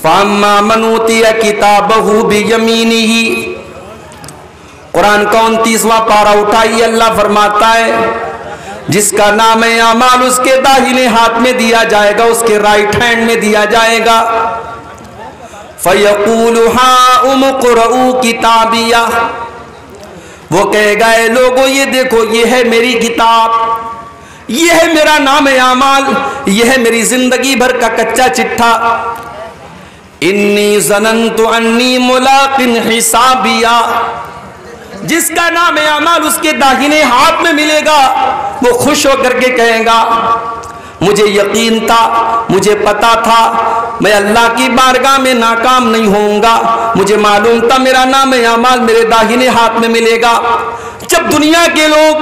فَأَمَّا مَنْ أُوتِيَ كِتَابَهُ بِيَمِينِهِ، قرآن کا 29واں پارہ اٹھائیے، اللہ فرماتا ہے جس کا نام اعمال اس کے داہنے ہاتھ میں دیا جائے گا، اس کے رائٹ ہینڈ میں دیا جائے گا. فَيَقُولُ هَاؤُمُ اقْرَءُوا كِتَابِيَهْ، وہ کہے گا اے لوگوں یہ دیکھو یہ ہے میری کتاب، یہ ہے میرا نام اعمال، یہ ہے میری زندگی بھر کا کچا چٹھا. انی ظننت انی ملاق حسابیہ، جس کا نام اعمال اس کے داہنے ہاتھ میں ملے گا وہ خوش ہو کر کے کہے گا مجھے یقین تھا، مجھے پتا تھا میں اللہ کی بارگاہ میں ناکام نہیں ہوں گا، مجھے معلوم تھا میرا نام اعمال میرے داہنے ہاتھ میں ملے گا. جب دنیا کے لوگ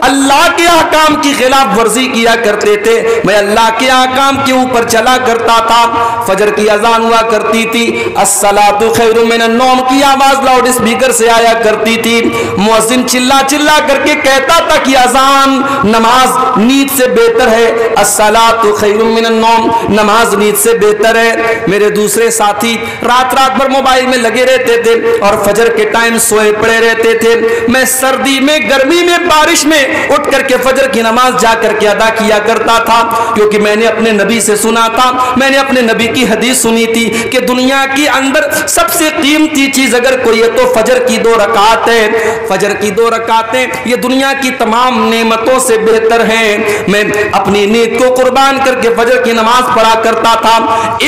اللہ کے احکام کی خلاف ورزی کیا کرتے تھے، میں اللہ کے احکام کے اوپر چلا کرتا تھا. فجر کی اذان ہوا کرتی تھی، الصلاۃ خیر من النوم کی آواز لاؤڈ اسپیکر سے آیا کرتی تھی، مؤذن چلا چلا کر کے کہتا تھا کہ اذان نماز نیند سے بہتر ہے، الصلاۃ خیر من النوم نماز نیند سے بہتر ہے. میرے دوسرے ساتھی رات بھر موبائل میں لگے رہتے تھے اور فجر کے ٹائم سوئے پڑے رہتے تھے. میں سردی میں، گرمی میں، بارش میں اٹھ کر کے فجر کی نماز جا کر کے ادا کیا کرتا تھا، کیونکہ میں نے اپنے نبی سے سنا تھا، میں نے اپنے نبی کی حدیث سنی تھی کہ دنیا کی اندر سب سے قیمتی چیز اگر کوئی ہے تو فجر کی 2 رکعت ہے. فجر کی 2 رکعتیں یہ دنیا کی تمام نعمتوں سے بہتر ہیں. میں اپنی نیند کو قربان کر کے فجر کی نماز پڑھا کرتا تھا.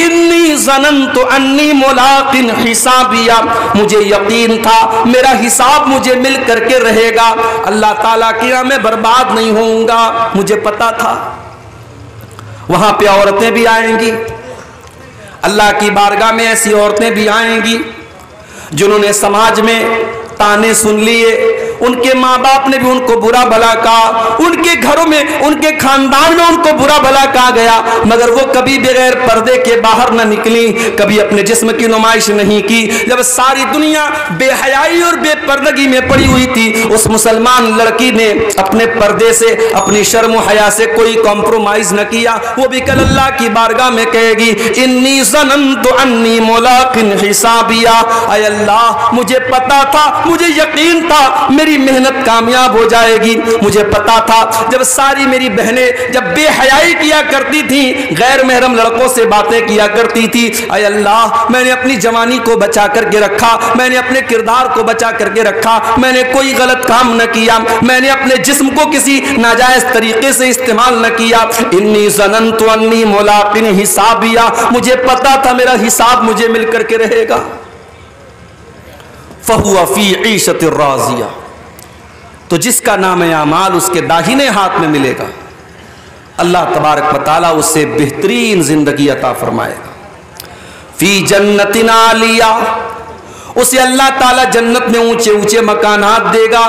انی ظننت انی ملاق حسابیہ، مجھے یقین تھا میرا حساب مجھے مل کر کے رہے گا، اللہ تعالیٰ کی راہ میں برباد نہیں ہوں گا. مجھے پتا تھا وہاں پہ عورتیں بھی آئیں گی، اللہ کی بارگاہ میں ایسی عورتیں بھی آئیں گی جنہوں نے سماج میں تانے سن لیے، ان کے ماں باپ نے بھی ان کو برا بھلا کہا، ان کے گھروں میں، ان کے خاندان میں ان کو برا بھلا کہا گیا، مگر وہ کبھی بغیر پردے کے باہر نہ نکلی، کبھی اپنے جسم کی نمائش نہیں کی. جب ساری دنیا بے حیائی اور بے پردگی میں پڑی ہوئی تھی، اس مسلمان لڑکی نے اپنے پردے سے، اپنی شرم و حیا سے کوئی کمپرومائز نہ کیا. وہ بھی کل اللہ کی بارگاہ میں کہے گی انی ظننت انی ملاق حسابیہ، اے اللہ مجھے پتا تھا، مجھے یقین تھا میری محنت کامیاب ہو جائے گی. مجھے پتا تھا جب ساری میری بہنیں جب بے حیائی کیا کرتی تھیں، غیر محرم لڑکوں سے باتیں کیا کرتی تھی، اے اللہ میں نے اپنی جوانی کو بچا کر کے رکھا، میں نے اپنے کردار کو بچا کر کے رکھا، میں نے کوئی غلط کام نہ کیا، میں نے اپنے جسم کو کسی ناجائز طریقے سے استعمال نہ کیا. انی ظننت انی ملاق حسابیہ، مجھے پتا تھا میرا حساب مجھے مل کر کے رہے گا. فَهُوَ فِي عِيشَةٍ رَاضِيَةٍ، تو جس کا نام اعمال اس کے داہنے ہاتھ میں ملے گا اللہ تبارک و تعالیٰ اسے بہترین زندگی عطا فرمائے گا. فی جنت عالیہ، اسے اللہ تعالیٰ جنت میں اونچے اونچے مکانات دے گا.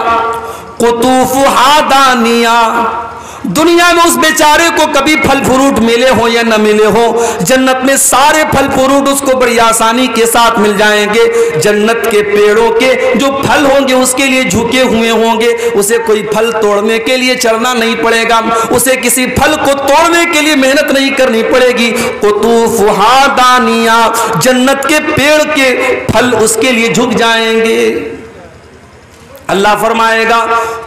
قطوفہا دانیہ، دنیا میں اس بیچارے کو کبھی پھل فروٹ ملے ہو یا نہ ملے ہو، جنت میں سارے پھل فروٹ اس کو بڑی آسانی کے ساتھ مل جائیں گے. جنت کے پیڑوں کے جو پھل ہوں گے اس کے لیے جھکے ہوئے ہوں گے، اسے کوئی پھل توڑنے کے لیے چڑھنا نہیں پڑے گا، اسے کسی پھل کو توڑنے کے لیے محنت نہیں کرنی پڑے گی. قطوفہا دانیہ، جنت کے پیڑ کے پھل اس کے لیے جھک جائیں گے. اللہ فرمائے گا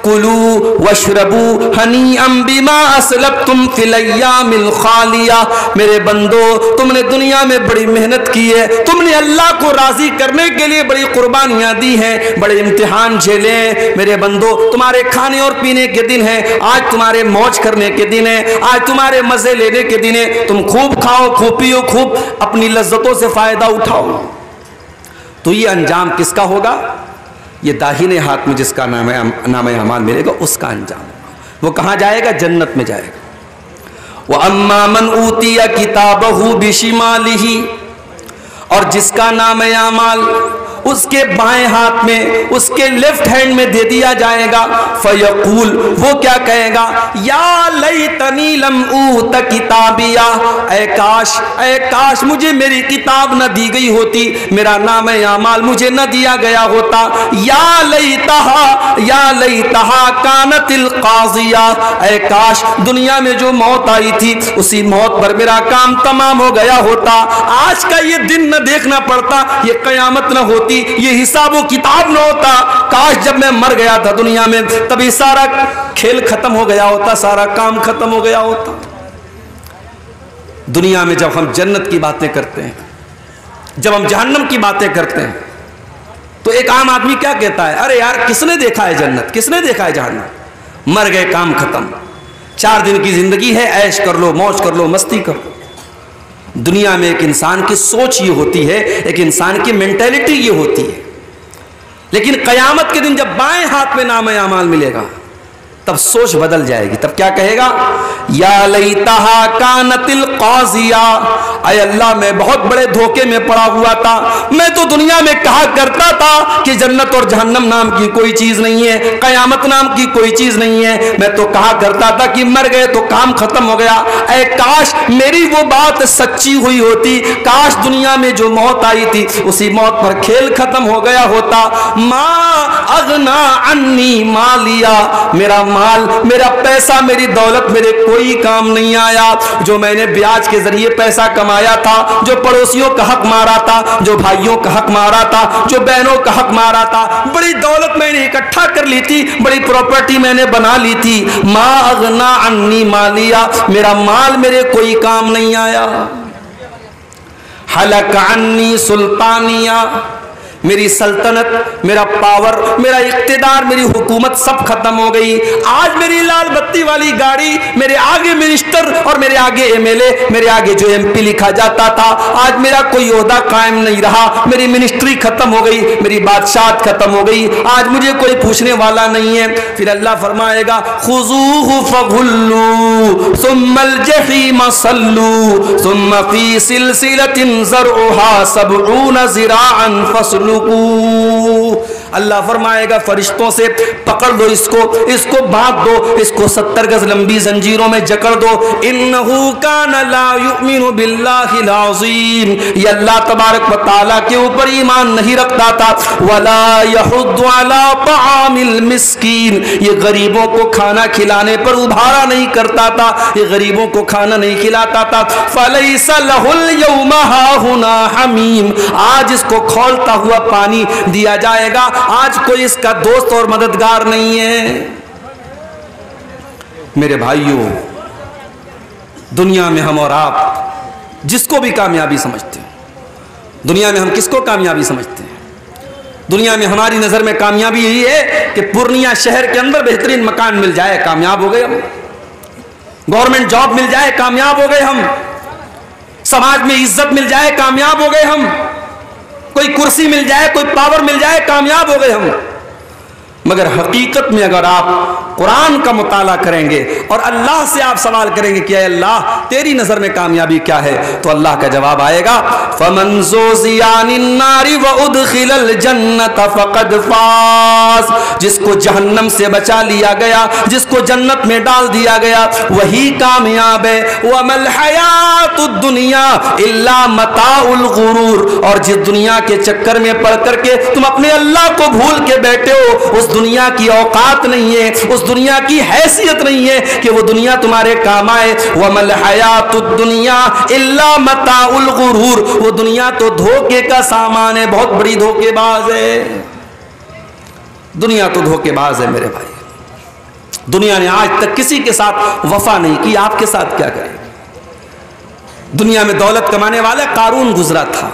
کلوا واشربوا ہنیئا بما اسلفتم فی الایام الخالیہ، میرے بندو تم نے دنیا میں بڑی محنت کی ہے، تم نے اللہ کو راضی کرنے کے لیے بڑی قربانیاں دی ہیں، بڑے امتحان جھیلے. میرے بندو تمہارے کھانے اور پینے کے دن ہیں، آج تمہارے موج کرنے کے دن ہیں، آج تمہارے مزے لینے کے دن ہیں، تم خوب کھاؤ، خوب پیو، خوب اپنی لذتوں سے فائدہ اٹھاؤ. تو یہ انجام کس کا ہوگا؟ یہ داہنے ہاتھ میں جس کا نام اعمال ملے گا اس کا انجام. وہ کہاں جائے گا؟ جنت میں جائے گا. وَأَمَّا مَنْ أُوتِيَ كِتَابَهُ بِشِمَالِهِ، اور جس کا نام اعمال اس کے بائیں ہاتھ میں، اس کے لیفٹ ہینڈ میں دے دیا جائے گا. فیقول، وہ کیا کہے گا؟ یا لیتنی لم اوت کتابیہ، اے کاش مجھے میری کتاب نہ دی گئی ہوتی، میرا نام اعمال مجھے نہ دیا گیا ہوتا. یا لیتہا کانت القاضیہ، اے کاش دنیا میں جو موت آئی تھی اسی موت پر میرا کام تمام ہو گیا ہوتا. آج کا یہ دن نہ دیکھنا پڑتا، یہ قیامت نہ ہوتی، یہ حساب و کتاب نہ ہوتا. کاش جب میں مر گیا تھا دنیا میں تبھی سارا کھیل ختم ہو گیا ہوتا، سارا کام ختم ہو گیا ہوتا. دنیا میں جب ہم جنت کی باتیں کرتے ہیں، جب ہم جہنم کی باتیں کرتے ہیں، تو ایک عام آدمی کیا کہتا ہے؟ ارے یار کس نے دیکھا ہے جنت، کس نے دیکھا ہے جہنم؟ مر گئے، کام ختم، 4 دن کی زندگی ہے، عیش کر لو، موج کر لو، مستی کر لو. دنیا میں ایک انسان کی سوچ یہ ہوتی ہے، ایک انسان کی مینٹیلٹی یہ ہوتی ہے. لیکن قیامت کے دن جب بائیں ہاتھ میں نام اعمال ملے گا تب سوچ بدل جائے گی. تب کیا کہے گا؟ یا لیتہا کانت القاضیہ، اے اللہ میں بہت بڑے دھوکے میں پڑا ہوا تھا. میں تو دنیا میں کہا کرتا تھا کہ جنت اور جہنم نام کی کوئی چیز نہیں ہے، قیامت نام کی کوئی چیز نہیں ہے. میں تو کہا کرتا تھا کہ مر گئے تو کام ختم ہو گیا. اے کاش میری وہ بات سچی ہوئی ہوتی، کاش دنیا میں جو موت آئی تھی اسی موت پر کھیل ختم ہو گیا ہوتا. ما اغنا عنی مالیا، میرا مال، میرا پیسہ، میری دولت میرے کوئی کام نہیں آیا. جو میں نے بیاج کے ذریعے پیسہ کمایا تھا، جو پڑوسیوں کا حق مارا تھا، جو بھائیوں کا حق مارا تھا، جو بہنوں کا حق مارا تھا، بڑی دولت میں نے اکٹھا کر لی تھی، بڑی پراپرٹی میں نے بنا لی تھی. ما اغنا عنی مالیا، میرا مال میرے کوئی کام نہیں آیا. حلق عنی سلطانیہ، میری سلطنت، میرا پاور، میرا اقتدار، میری حکومت سب ختم ہو گئی. آج میری لال بتی والی گاڑی، میرے آگے منسٹر اور میرے آگے ایم ایل اے، میرے آگے جو ایم پی لکھا جاتا تھا، آج میرا کوئی عہدہ قائم نہیں رہا. میری منسٹری ختم ہو گئی، میری بادشاہت ختم ہو گئی، آج مجھے کوئی پوچھنے والا نہیں ہے. پھر اللہ فرمائے گا خذوہ فغلوا ثم الجحیم صلوا ثم فی سلسلۃ ذرعها 70 ذراعا فصلوا. اللہ فرمائے گا فرشتوں سے پکڑ دو اس کو باندھ دو، اس کو 70 گز لمبی زنجیروں میں جکڑ دو. انہو کان لا یؤمن باللہ العظیم، یہ اللہ تبارک و تعالیٰ کے اوپر ایمان نہیں رکھتا تھا. ولا یحض علی طعام المسکین، یہ غریبوں کو کھانا کھلانے پر ابھارا نہیں کرتا تھا، یہ غریبوں کو کھانا نہیں کھلاتا تھا. فلیس لہ اليوم ہاہنا حمیم، آج اس کو کھولتا ہوا پانی دیا جائے گا، آج کوئی اس کا دوست اور مددگار نہیں ہے. میرے بھائیوں، دنیا میں ہم اور آپ جس کو بھی کامیابی سمجھتے ہیں، دنیا میں ہم کس کو کامیابی سمجھتے ہیں؟ دنیا میں ہماری نظر میں کامیابی یہی ہے کہ پورنیہ شہر کے اندر بہترین مکان مل جائے، کامیاب ہو گئے ہم. گورنمنٹ جاب مل جائے، کامیاب ہو گئے ہم. سماج میں عزت مل جائے، کامیاب ہو گئے ہم. کوئی کرسی مل جائے، کوئی پاور مل جائے، کامیاب ہو گئے ہم. مگر حقیقت میں اگر آپ قرآن کا مطالعہ کریں گے اور اللہ سے آپ سوال کریں گے کہ اے اللہ تیری نظر میں کامیابی کیا ہے، تو اللہ کا جواب آئے گا فَمَنْ زُحْزِحَ عَنِ النَّارِ وَأُدْخِلَ الْجَنَّةَ فَقَدْ فَازَ، جس کو جہنم سے بچا لیا گیا، جس کو جنت میں ڈال دیا گیا، وہی کامیاب ہے. وَمَا الْحَيَاةُ الدُّنْيَا إِلَّا مَتَاعُ الْغُرُورِ، اور جس دنیا کے چکر میں پڑ کر کے تم اپنے اللہ کو بھول کے بیٹھے ہو، اس دنیا کی اوقات نہیں ہے، اس دنیا کی حیثیت نہیں ہے کہ وہ دنیا تمہارے کام آئے. وَمَا الْحَيَاةُ الدُّنْيَا إِلَّا مَتَاعُ الْغُرُورِ، وہ دنیا تو دھوکے کا سامان ہے، بہت بڑی دھوکے باز ہے. دنیا تو دھوکے باز ہے میرے بھائی. دنیا نے آج تک کسی کے ساتھ وفا نہیں کی، آپ کے ساتھ کیا کرے؟ دنیا میں دولت کمانے والا قارون گزرا تھا،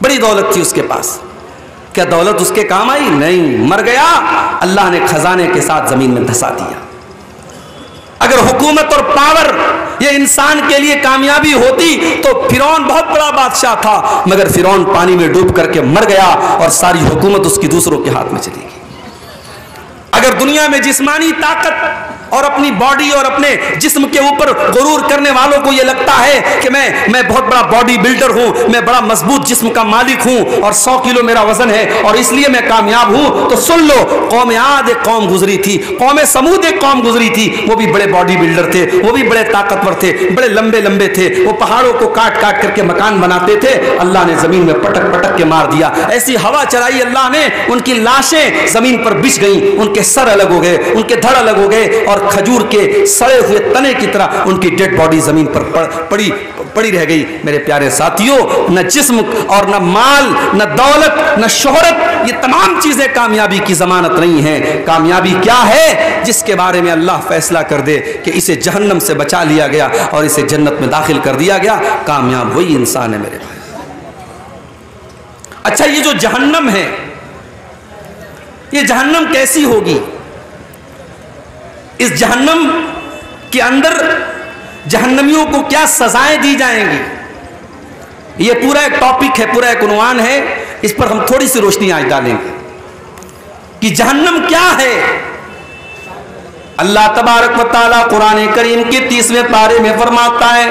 بڑی دولت تھی اس کے پاس. کیا دولت اس کے کام آئی؟ نہیں، مر گیا، اللہ نے خزانے کے ساتھ زمین میں دھسا دیا. اگر حکومت اور پاور یہ انسان کے لیے کامیابی ہوتی تو فرعون بہت بڑا بادشاہ تھا، مگر فرعون پانی میں ڈوب کر کے مر گیا اور ساری حکومت اس کی دوسروں کے ہاتھ میں چلی گئی. اگر دنیا میں جسمانی طاقت اور اپنی باڈی اور اپنے جسم کے اوپر غرور کرنے والوں کو یہ لگتا ہے کہ میں بہت بڑا باڈی بلڈر ہوں، میں بڑا مضبوط جسم کا مالک ہوں اور 100 کلو میرا وزن ہے اور اس لیے میں کامیاب ہوں، تو سن لو، قوم عاد ایک قوم گزری تھی، قوم سمود ایک قوم گزری تھی، وہ بھی بڑے باڈی بلڈر تھے، وہ بھی بڑے طاقتور تھے، بڑے لمبے لمبے تھے، وہ پہاڑوں کو کاٹ کاٹ کر کے مکان بناتے تھے، اللہ نے زمین میں پٹک پٹک کے مار دیا، ایسی ہوا چلائی اللہ نے، ان کی لاشیں زمین پر بچھ گئیں، ان کے سر الگ ہو گئے، ان کے دھڑ الگ ہو گئے، اور کھجور کے سڑے ہوئے تنے کی طرح ان کی ڈیڈ باڈی زمین پر پڑی رہ گئی۔ میرے پیارے ساتھیوں، نہ جسم اور نہ مال، نہ دولت، نہ شہرت، یہ تمام چیزیں کامیابی کی ضمانت نہیں ہیں۔ کامیابی کیا ہے؟ جس کے بارے میں اللہ فیصلہ کر دے کہ اسے جہنم سے بچا لیا گیا اور اسے جنت میں داخل کر دیا گیا، کامیاب وہی انسان ہے میرے بھائی۔ اچھا، یہ جو جہنم ہے، یہ جہنم کیسی ہوگی؟ اس جہنم کے اندر جہنمیوں کو کیا سزائیں دی جائیں گی؟ یہ پورا ایک ٹاپک ہے، پورا ایک عنوان ہے، اس پر ہم تھوڑی سی روشنی آج ڈالیں گے کہ جہنم کیا ہے۔ اللہ تبارک و تعالیٰ قرآن کریم کے 30ویں پارے میں فرماتا ہے،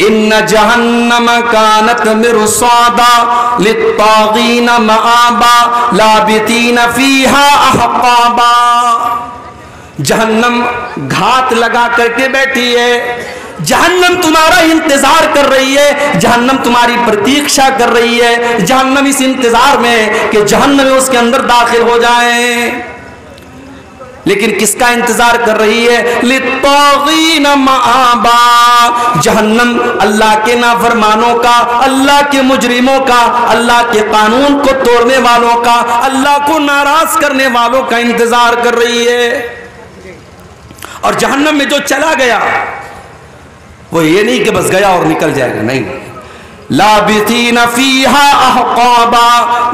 ان جہنم کانت مرصادا للطاغین مآبا لابثین فیہا احقابا۔ جہنم گھات لگا کر کے بیٹھی ہے، جہنم تمہارا انتظار کر رہی ہے، جہنم تمہاری پرتیکشا کر رہی ہے، جہنم اس انتظار میں کہ جہنم اس کے اندر داخل ہو جائیں۔ لیکن کس کا انتظار کر رہی ہے؟ للطاغین مآبا، جہنم اللہ کے نافرمانوں کا، اللہ کے مجرموں کا، اللہ کے قانون کو توڑنے والوں کا، اللہ کو ناراض کرنے والوں کا انتظار کر رہی ہے۔ اور جہنم میں جو چلا گیا وہ یہ نہیں کہ بس گیا اور نکل جائے گا، نہیں، لابثین فیہا احقابا،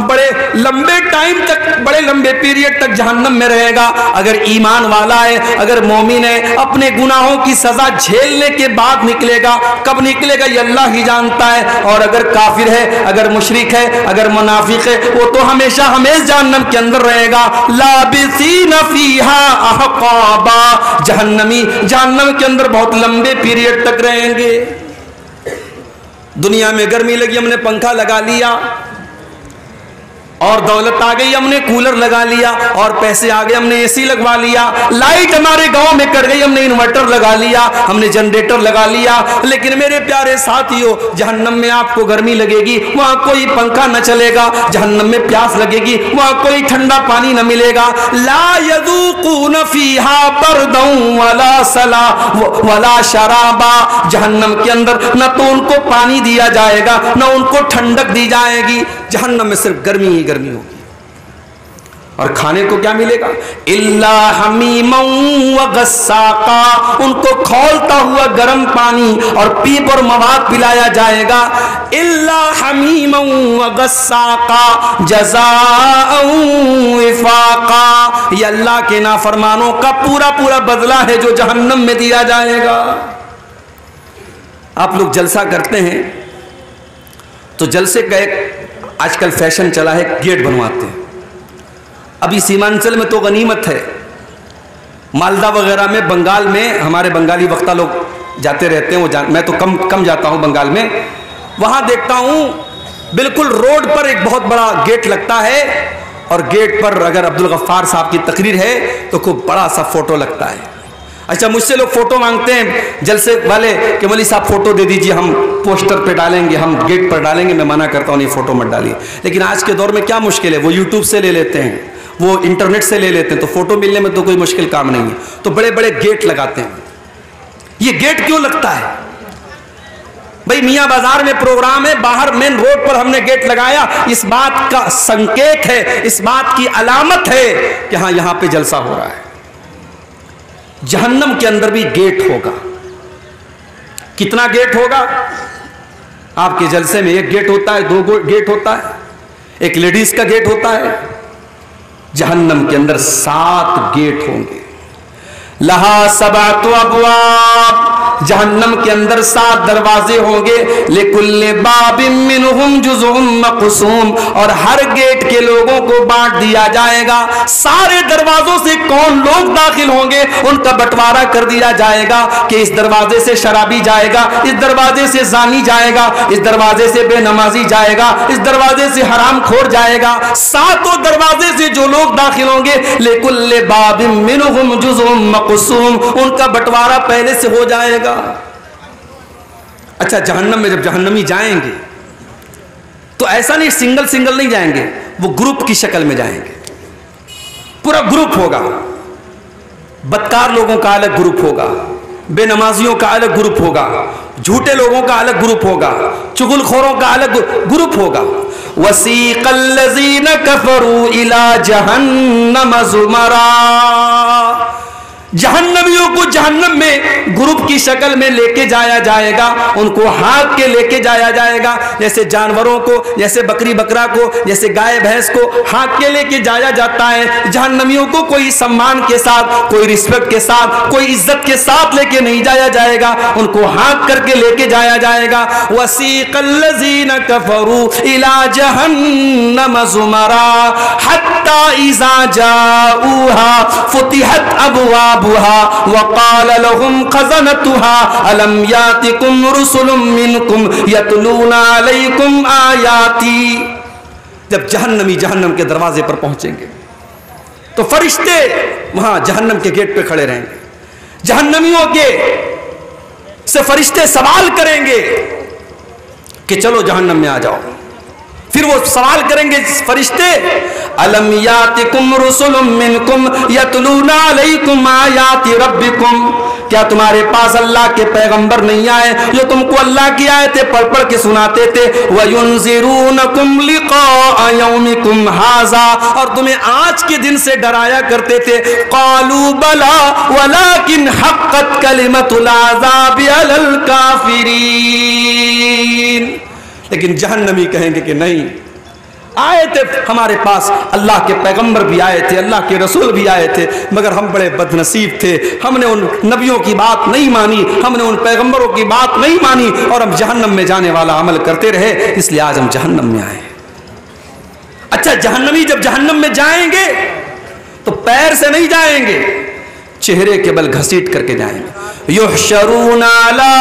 بڑے لمبے ٹائم تک، بڑے لمبے پیریڈ تک جہنم میں رہے گا۔ اگر ایمان والا ہے، اگر مومن ہے، اپنے گناہوں کی سزا جھیلنے کے بعد نکلے گا، کب نکلے گا یہ اللہ ہی جانتا ہے، اور اگر کافر ہے، اگر مشرک ہے، اگر منافق ہے، وہ تو ہمیشہ ہمیشہ جہنم کے اندر رہے گا۔ لابثین فیہا احقابا، جہنمی جہنم کے اندر بہت لمبے پیریڈ تک رہیں گے۔ دنیا میں گرمی لگی، ہم نے پنکھا لگا لیا، اور دولت آ گئی، ہم نے کولر لگا لیا، اور پیسے آ گئے، ہم نے اے سی لگوا لیا، لائٹ ہمارے گاؤں میں کٹ گئی، ہم نے انورٹر لگا لیا، ہم نے جنریٹر لگا لیا۔ لیکن میرے پیارے ساتھیوں، جہنم میں آپ کو گرمی لگے گی، وہاں کوئی پنکھا نہ چلے گا، جہنم میں پیاس لگے گی، وہاں کوئی ٹھنڈا پانی نہ ملے گا۔ لا یذوقون فیہا بردا ولا سلا ولا شرابا، جہنم کے اندر نہ تو ان کو پانی دیا جائے گا، نہ ان کو ٹھنڈک دی جائے گی، جہنم میں صرف گرمی ہی گرمی ہوگی۔ اور کھانے کو کیا ملے گا؟ الا حمیما وغساقا، ان کو کھولتا ہوا گرم پانی اور پیپ اور مواد پلایا جائے گا۔ الا حمیما وغساقا جزاء وفاقا، یہ اللہ کے نافرمانوں کا پورا پورا بدلہ ہے جو جہنم میں دیا جائے گا۔ آپ لوگ جلسہ کرتے ہیں تو جلسے کا ایک آج کل فیشن چلا ہے، گیٹ بنواتے ہیں۔ ابھی سیمانچل میں تو غنیمت ہے، مالدہ وغیرہ میں، بنگال میں، ہمارے بنگالی وقتہ لوگ جاتے رہتے ہیں، میں تو کم جاتا ہوں بنگال میں، وہاں دیکھتا ہوں بالکل روڈ پر ایک بہت بڑا گیٹ لگتا ہے، اور گیٹ پر اگر عبدالغفار صاحب کی تقریر ہے تو خوب بڑا سا فوٹو لگتا ہے۔ اچھا، مجھ سے لوگ فوٹو مانگتے ہیں جلسے والے کہ مولوی صاحب فوٹو دے دیجئے، ہم پوسٹر پہ ڈالیں گے، ہم گیٹ پر ڈالیں گے۔ میں منع کرتا ہوں، یہ فوٹو مت ڈالیے۔ لیکن آج کے دور میں کیا مشکل ہے، وہ یوٹیوب سے لے لیتے ہیں، وہ انٹرنیٹ سے لے لیتے ہیں، تو فوٹو ملنے میں تو کوئی مشکل کام نہیں ہے، تو بڑے بڑے گیٹ لگاتے ہیں۔ یہ گیٹ کیوں لگتا ہے بھئی؟ میاں بازار میں پروگرام ہے، باہر مین روڈ پر ہم نے گیٹ لگایا، اس بات کا سنکیت ہے، اس بات کی علامت ہے کہ ہاں یہاں پہ جلسہ ہو رہا ہے۔ جہنم کے اندر بھی گیٹ ہوگا۔ کتنا گیٹ ہوگا؟ آپ کے جلسے میں ایک گیٹ ہوتا ہے، 2 گیٹ ہوتا ہے، ایک لیڈیز کا گیٹ ہوتا ہے، جہنم کے اندر 7 گیٹ ہوں گے۔ لہا 7 ابواب، جہنم کے اندر 7 دروازے ہوں گے، لِكُلِّ بَابٍ مِّنْهُمْ جُزْءٌ مَقْسُومٌ، اور ہر گیٹ کے لوگوں کو بانٹ دیا جائے گا۔ سارے دروازوں سے کون لوگ داخل ہوں گے ان کا بٹوارا کر دیا جائے گا کہ اس دروازے سے شرابی جائے گا، اس دروازے سے زانی جائے گا، اس دروازے سے بے نمازی جائے گا، اس دروازے سے حرام خور جائے گا۔ 7 دروازے سے جو لوگ داخل ہوں گے، لِكُلِّ بَابٍ مِّنْهُمْ جُزْءٌ مَقْسُومٌ، ان کا بٹوارا پہلے سے ہو جائے گا۔ اچھا، جہنم میں جب جہنمی جائیں گے تو ایسا نہیں سنگل سنگل نہیں جائیں گے، وہ گروپ کی شکل میں جائیں گے، پورا گروپ ہوگا۔ بدکار لوگوں کا الگ گروپ ہوگا، بے نمازیوں کا الگ گروپ ہوگا، جھوٹے لوگوں کا الگ گروپ ہوگا، چغل خوروں کا الگ گروپ ہوگا۔ وَسِيقَ الَّذِينَ كَفَرُوا إِلَى جَهَنَّمَ زُمَرًا، جہنمیوں کو جہنم میں گروپ کی شکل میں لے کے جایا جائے گا، ان کو ہانک کے لے کے جایا جائے گا، جیسے جانوروں کو، جیسے بکری بکرا کو، جیسے گائے بھینس کو ہانک کے لے کے جایا جاتا ہے۔ جہنمیوں کو کوئی سمان کے ساتھ، کوئی رسپیکٹ کے ساتھ، کوئی عزت کے ساتھ لے کے نہیں جایا جائے گا، ان کو ہانک کر کے لے کے جایا جائے گا۔ وَسِيقَ الَّذِينَ كَفَرُوا إِلَى جَهَنَّمَ زُمَرًا حَتَّى إِذَا جَاءُوهَا فُتِحَتْ أَبْوَابُهَا وقال لهم خزنتها ألم يأتكم رسل منكم يتلون عليكم آياتي، جب جہنمی جہنم کے دروازے پر پہنچیں گے تو فرشتے وہاں جہنم کے گیٹ پہ کھڑے رہیں گے، جہنمیوں کے سے فرشتے سوال کریں گے کہ چلو جہنم میں آ جاؤ۔ پھر وہ سوال کریں گے فرشتے، الم یاتکم رسل منکم یتلون علیکم آیات ربکم، کیا تمہارے پاس اللہ کے پیغمبر نہیں آئے جو تم کو اللہ کی آیتیں پڑھ پڑھ کے سناتے تھے؟ وینذرونکم لقاء یومکم ھذا، اور تمہیں آج کے دن سے ڈرایا کرتے تھے۔ قالوا بلا ولکن حقت کلمۃ العذاب علی الکافرین، لیکن جہنمی کہیں گے کہ نہیں، آئے تھے ہمارے پاس، اللہ کے پیغمبر بھی آئے تھے، اللہ کے رسول بھی آئے تھے، مگر ہم بڑے بد نصیب تھے، ہم نے ان نبیوں کی بات نہیں مانی، ہم نے ان پیغمبروں کی بات نہیں مانی، اور ہم جہنم میں جانے والا عمل کرتے رہے، اس لیے آج ہم جہنم میں آئے۔ اچھا، جہنمی جب جہنم میں جائیں گے تو پیر سے نہیں جائیں گے، چہرے کے بل گھسیٹ کر کے جائیں گے۔ یحشرون علی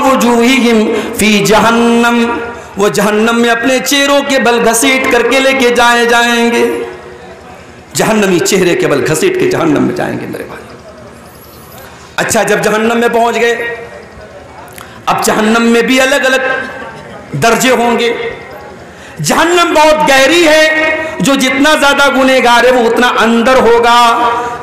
وجوہہم فی جہنم، وہ جہنم میں اپنے چہروں کے بل گھسیٹ کر کے لے کے جائیں گے۔ جہنمی چہرے کے بل گھسیٹ کے جہنم میں جائیں گے میرے بھائی۔ اچھا، جب جہنم میں پہنچ گئے، اب جہنم میں بھی الگ الگ درجے ہوں گے۔ جہنم بہت گہری ہے، جو جتنا زیادہ گنہگار ہے وہ اتنا اندر ہوگا،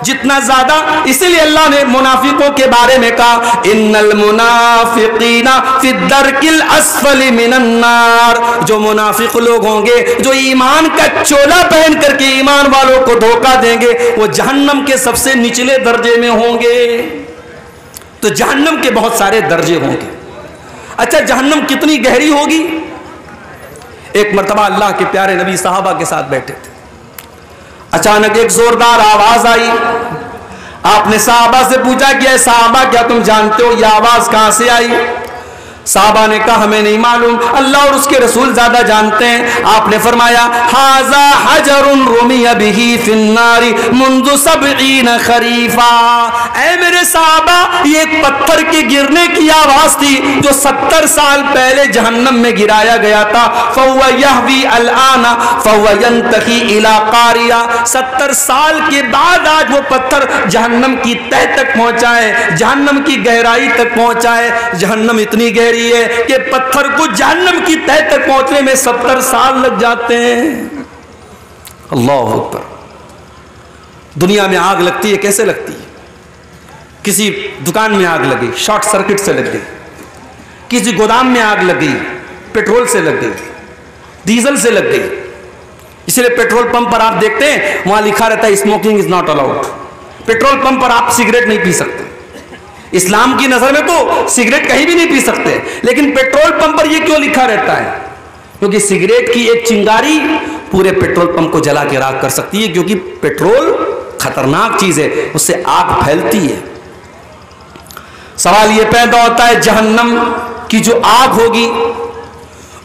جتنا زیادہ، اسی لیے اللہ نے منافقوں کے بارے میں کہا ان المنافقین فی الدرک الاسفل من النار، جو منافق لوگ ہوں گے جو ایمان کا چولا پہن کر کے ایمان والوں کو دھوکہ دیں گے، وہ جہنم کے سب سے نچلے درجے میں ہوں گے۔ تو جہنم کے بہت سارے درجے ہوں گے۔ اچھا، جہنم کتنی گہری ہوگی؟ ایک مرتبہ اللہ کے پیارے نبی صحابہ کے ساتھ بیٹھے تھے، اچانک ایک زوردار آواز آئی۔ آپ نے صحابہ سے پوچھا کہ اے صحابہ، کیا تم جانتے ہو یہ آواز کہاں سے آئی؟ صحابہ نے کہا ہمیں نہیں معلوم، اللہ اور اس کے رسول زیادہ جانتے ہیں۔ آپ نے فرمایا ھذا حجر رمی بہ فی النار منذ 70 خریفا، اے میرے صحابہ، یہ ایک پتھر کے گرنے کی آواز تھی جو 70 سال پہلے جہنم میں گرایا گیا تھا۔ فہو یہوی الآن فہو ینتہی الی قاریہ، 70 سال کے بعد آج وہ پتھر جہنم کی تہہ تک پہنچا ہے، جہنم کی گہرائی تک پہنچا ہے۔ جہنم اتنی گہری ہے کہ پتھر کو جہنم کی تہہ تک پہنچنے میں 70 سال لگ جاتے ہیں۔ اللہ اکبر۔ دنیا میں آگ لگتی ہے، کیسے لگتی ہے؟ کسی دکان میں آگ لگی، شارٹ سرکٹ سے لگ گئی، کسی گودام میں آگ لگ گئی، پیٹرول سے لگ گئی، ڈیزل سے لگ گئی۔ اس لیے پیٹرول پمپ پر آپ دیکھتے ہیں وہاں لکھا رہتا ہے smoking is not allowed, petrol pump پر آپ سگریٹ نہیں پی سکتے۔ اسلام کی نظر میں تو سگریٹ کہیں بھی نہیں پی سکتے، لیکن پیٹرول پمپ پر یہ کیوں لکھا رہتا ہے؟ کیونکہ سگریٹ کی ایک چنگاری پورے پیٹرول پمپ کو جلا کے راکھ کر سکتی ہے، کیونکہ پیٹرول خطرناک چیز ہے، اس سے آگ پھیلتی ہے۔ سوال یہ پیدا ہوتا ہے جہنم کی جو آگ ہوگی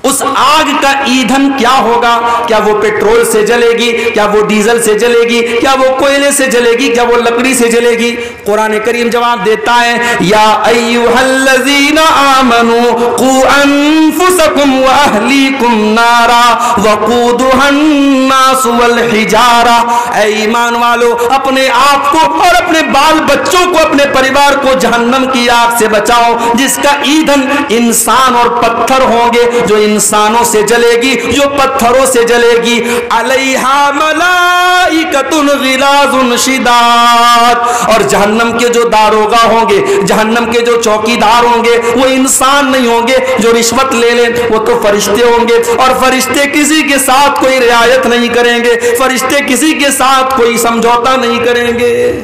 اس آگ کا ایندھن کیا ہوگا؟ کیا وہ پیٹرول سے جلے گی؟ کیا وہ ڈیزل سے جلے گی؟ کیا وہ کوئلے سے جلے گی؟ کیا وہ لکڑی سے جلے گی؟ قرآن کریم جواب دیتا ہے یا ایھا الذین آمنوا قوا انفسکم واہلیکم نارا وقودھا الناس والحجارہ، اے ایمان والو اپنے آپ کو اور اپنے بال بچوں کو، اپنے پریوار کو جہنم کی آگ سے بچاؤ جس کا ایندھن انسان اور پتھر ہوں گے، جو انسانوں سے جلے گی، جو پتھروں سے جلے گی۔ علیہا ملائکۃ غلاظ شداد، اور جہنم کے جو داروغہ ہوں گے، جہنم کے جو چوکیدار ہوں گے وہ انسان نہیں ہوں گے جو رشوت لے لیں، وہ تو فرشتے ہوں گے، اور فرشتے کسی کے ساتھ کوئی رعایت نہیں کریں گے، فرشتے کسی کے ساتھ کوئی سمجھوتا نہیں کریں گے۔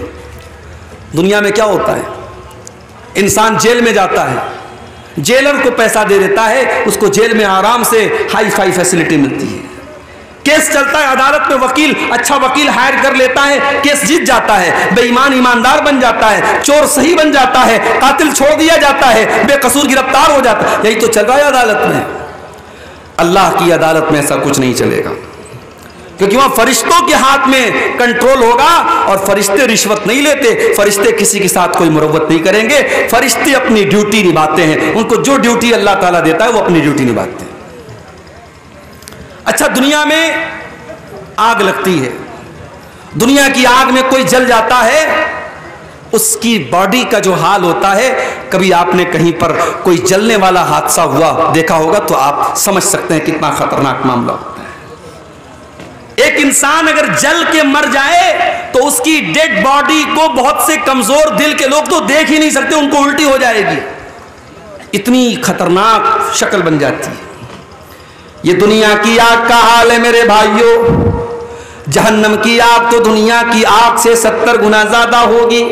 دنیا میں کیا ہوتا ہے؟ انسان جیل میں جاتا ہے، جیلر کو پیسہ دے دیتا ہے، اس کو جیل میں آرام سے ہائی فائی فیسلٹی ملتی ہے، کیس چلتا ہے عدالت میں، وکیل اچھا وکیل ہائر کر لیتا ہے، کیس جیت جاتا ہے، بے ایمان ایماندار بن جاتا ہے، چور صحیح بن جاتا ہے، قاتل چھوڑ دیا جاتا ہے، بے قصور گرفتار ہو جاتا ہے۔ یہی تو چل رہا ہے عدالت میں۔ اللہ کی عدالت میں ایسا کچھ نہیں چلے گا، کیونکہ وہاں فرشتوں کے ہاتھ میں کنٹرول ہوگا، اور فرشتے رشوت نہیں لیتے، فرشتے کسی کے ساتھ کوئی مروت نہیں کریں گے، فرشتے اپنی ڈیوٹی نبھاتے ہیں، ان کو جو ڈیوٹی اللہ تعالیٰ دیتا ہے وہ اپنی ڈیوٹی نبھاتے ہیں۔ اچھا، دنیا میں آگ لگتی ہے، دنیا کی آگ میں کوئی جل جاتا ہے، اس کی باڈی کا جو حال ہوتا ہے، کبھی آپ نے کہیں پر کوئی جلنے والا حادثہ ہوا دیکھا ہوگا تو آپ سمجھ سکتے ہیں کتنا خطرناک معاملہ ہوتا ہے۔ ایک انسان اگر جل کے مر جائے تو اس کی ڈیڈ باڈی کو بہت سے کمزور دل کے لوگ تو دیکھ ہی نہیں سکتے، ان کو الٹی ہو جائے گی، اتنی خطرناک شکل بن جاتی ہے۔ یہ دنیا کی آگ کا حال ہے میرے بھائیوں، جہنم کی آگ تو دنیا کی آگ سے 70 گنا زیادہ ہوگی۔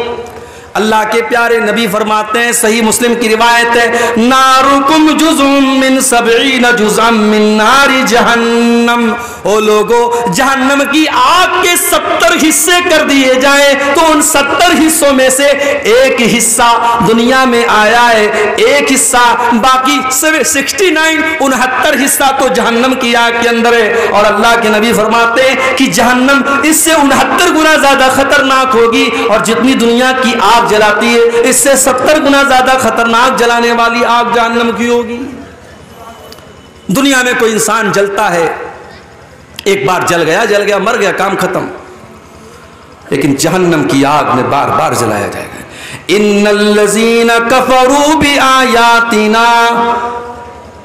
اللہ کے پیارے نبی فرماتے ہیں، صحیح مسلم کی روایت ہے، نارکم جزء من 70 جزءا من نار جہنم، او لوگو جہنم کی آگ کے 70 حصے کر دیے جائیں تو ان 70 حصوں میں سے ایک حصہ دنیا میں آیا ہے، ایک حصہ باقی 69 حصہ تو جہنم کی آگ کے اندر ہے۔ اور اللہ کے نبی فرماتے ہیں کہ جہنم اس سے 69 گنا زیادہ خطرناک ہوگی، اور جتنی دنیا کی آگ جلاتی ہے اس سے 70 گنا زیادہ خطرناک جلانے والی آگ جہنم کی ہوگی۔ دنیا میں کوئی انسان جلتا ہے، ایک بار جل گیا مر گیا، کام ختم، لیکن جہنم کی آگ میں بار بار جلایا جائے گا۔ ان الذین کفروا بآیاتنا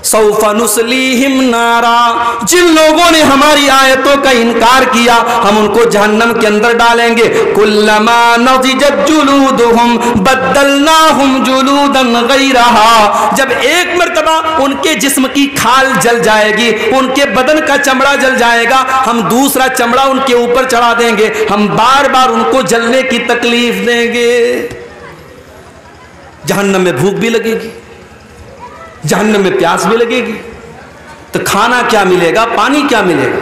سوف نصلیہم نارا، جن لوگوں نے ہماری آیتوں کا انکار کیا ہم ان کو جہنم کے اندر ڈالیں گے۔ کلما نضجت جلودہم بدلناہم جلودا غیرہا، جب ایک مرتبہ ان کے جسم کی کھال جل جائے گی، ان کے بدن کا چمڑا جل جائے گا، ہم دوسرا چمڑا ان کے اوپر چڑھا دیں گے، ہم بار بار ان کو جلنے کی تکلیف دیں گے۔ جہنم میں بھوک بھی لگے گی، جہنم میں پیاس بھی لگے گی، تو کھانا کیا ملے گا، پانی کیا ملے گا؟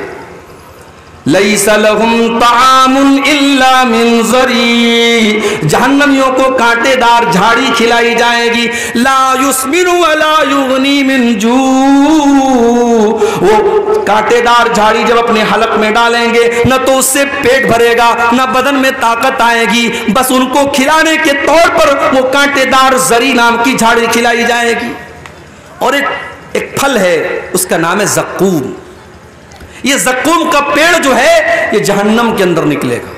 لیس لہم طعام الا من ضریع، جہنمیوں کو کانٹے دار جھاڑی کھلائی جائے گی، لا یسمن ولا یغنی من جوع، وہ کانٹے دار جھاڑی جب اپنے حلق میں ڈالیں گے نہ تو اس سے پیٹ بھرے گا نہ بدن میں طاقت آئے گی، بس ان کو کھلانے کے طور پر وہ کانٹے دار زری نام کی جھاڑی کھلائی جائے گی۔ اور ایک پھل ہے، اس کا نام ہے زقوم، یہ زقوم کا پیڑ جو ہے یہ جہنم کے اندر نکلے گا۔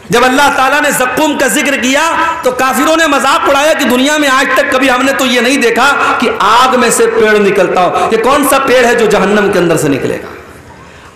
جب اللہ تعالیٰ نے زقوم کا ذکر کیا تو کافروں نے مذاق اڑایا کہ دنیا میں آج تک کبھی ہم نے تو یہ نہیں دیکھا کہ آگ میں سے پیڑ نکلتا ہو، یہ کون سا پیڑ ہے جو جہنم کے اندر سے نکلے گا؟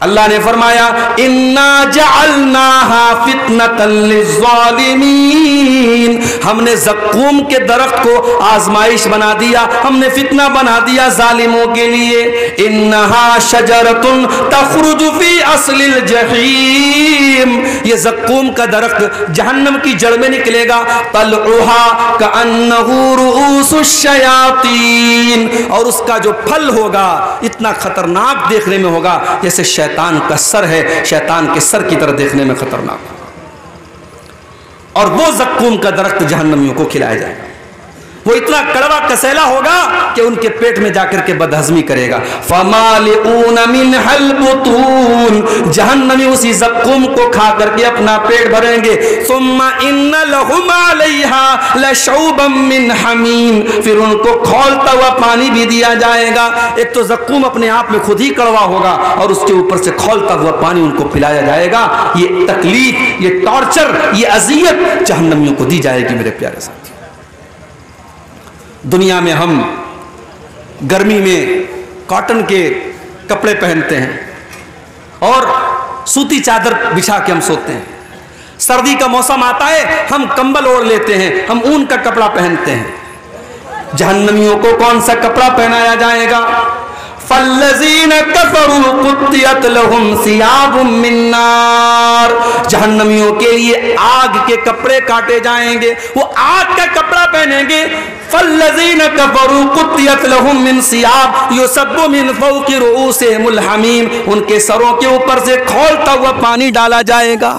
اللہ نے فرمایا انا جعلناها فتنة للظالمین، ہم نے زقوم کے درخت کو آزمائش بنا دیا، ہم نے فتنہ بنا دیا ظالموں کے لیے۔ انها شجرۃ تخرج فی اصل الجحیم، یہ زقوم کا درخت جہنم کی جڑ میں نکلے گا، طلعها كأنه رؤوس الشیاطین، اور اس کا جو پھل ہوگا اتنا خطرناک دیکھنے میں ہوگا جیسے شیطان کا سر ہے، شیطان کے سر کی طرح دیکھنے میں خطرناک ہوگا، اور وہ زقوم کا درخت جہنمیوں کو کھلایا جائے گا۔ وہ اتنا کڑوا کسیلا ہوگا کہ ان کے پیٹ میں جا کر کے بدہضمی کرے گا. فمالئون منها البطون، جہنمی اسی زقوم کو کھا کر کے اپنا پیٹ بھریں گے. ثم ان لهم علیها لشوبا من حمیم، پھر ان کو کھولتا ہوا پانی بھی دیا جائے گا. ایک تو زقوم اپنے آپ میں خود ہی کڑوا ہوگا اور اس کے اوپر سے کھولتا ہوا پانی ان کو پلایا جائے گا. یہ تکلیف، یہ ٹارچر، یہ اذیت جہنمیوں کو دی جائے گی. میرے پیارے ساتھی، دنیا میں ہم گرمی میں کاٹن کے کپڑے پہنتے ہیں اور سوتی چادر بچھا کے ہم سوتے ہیں. سردی کا موسم آتا ہے ہم کمبل اوڑھ لیتے ہیں، ہم اون کا کپڑا پہنتے ہیں. جہنمیوں کو کون سا کپڑا پہنایا جائے گا؟ فالذین کفروا قطعت لهم ثیاب من نار، جہنمیوں کے لیے آگ کے کپڑے کاٹے جائیں گے، وہ آگ کا کپڑا پہنیں گے. فالذین کفروا قطعت لهم من ثیاب یصب من فوق رؤوسهم الحمیم، ان کے سروں کے اوپر سے کھولتا ہوا پانی ڈالا جائے گا.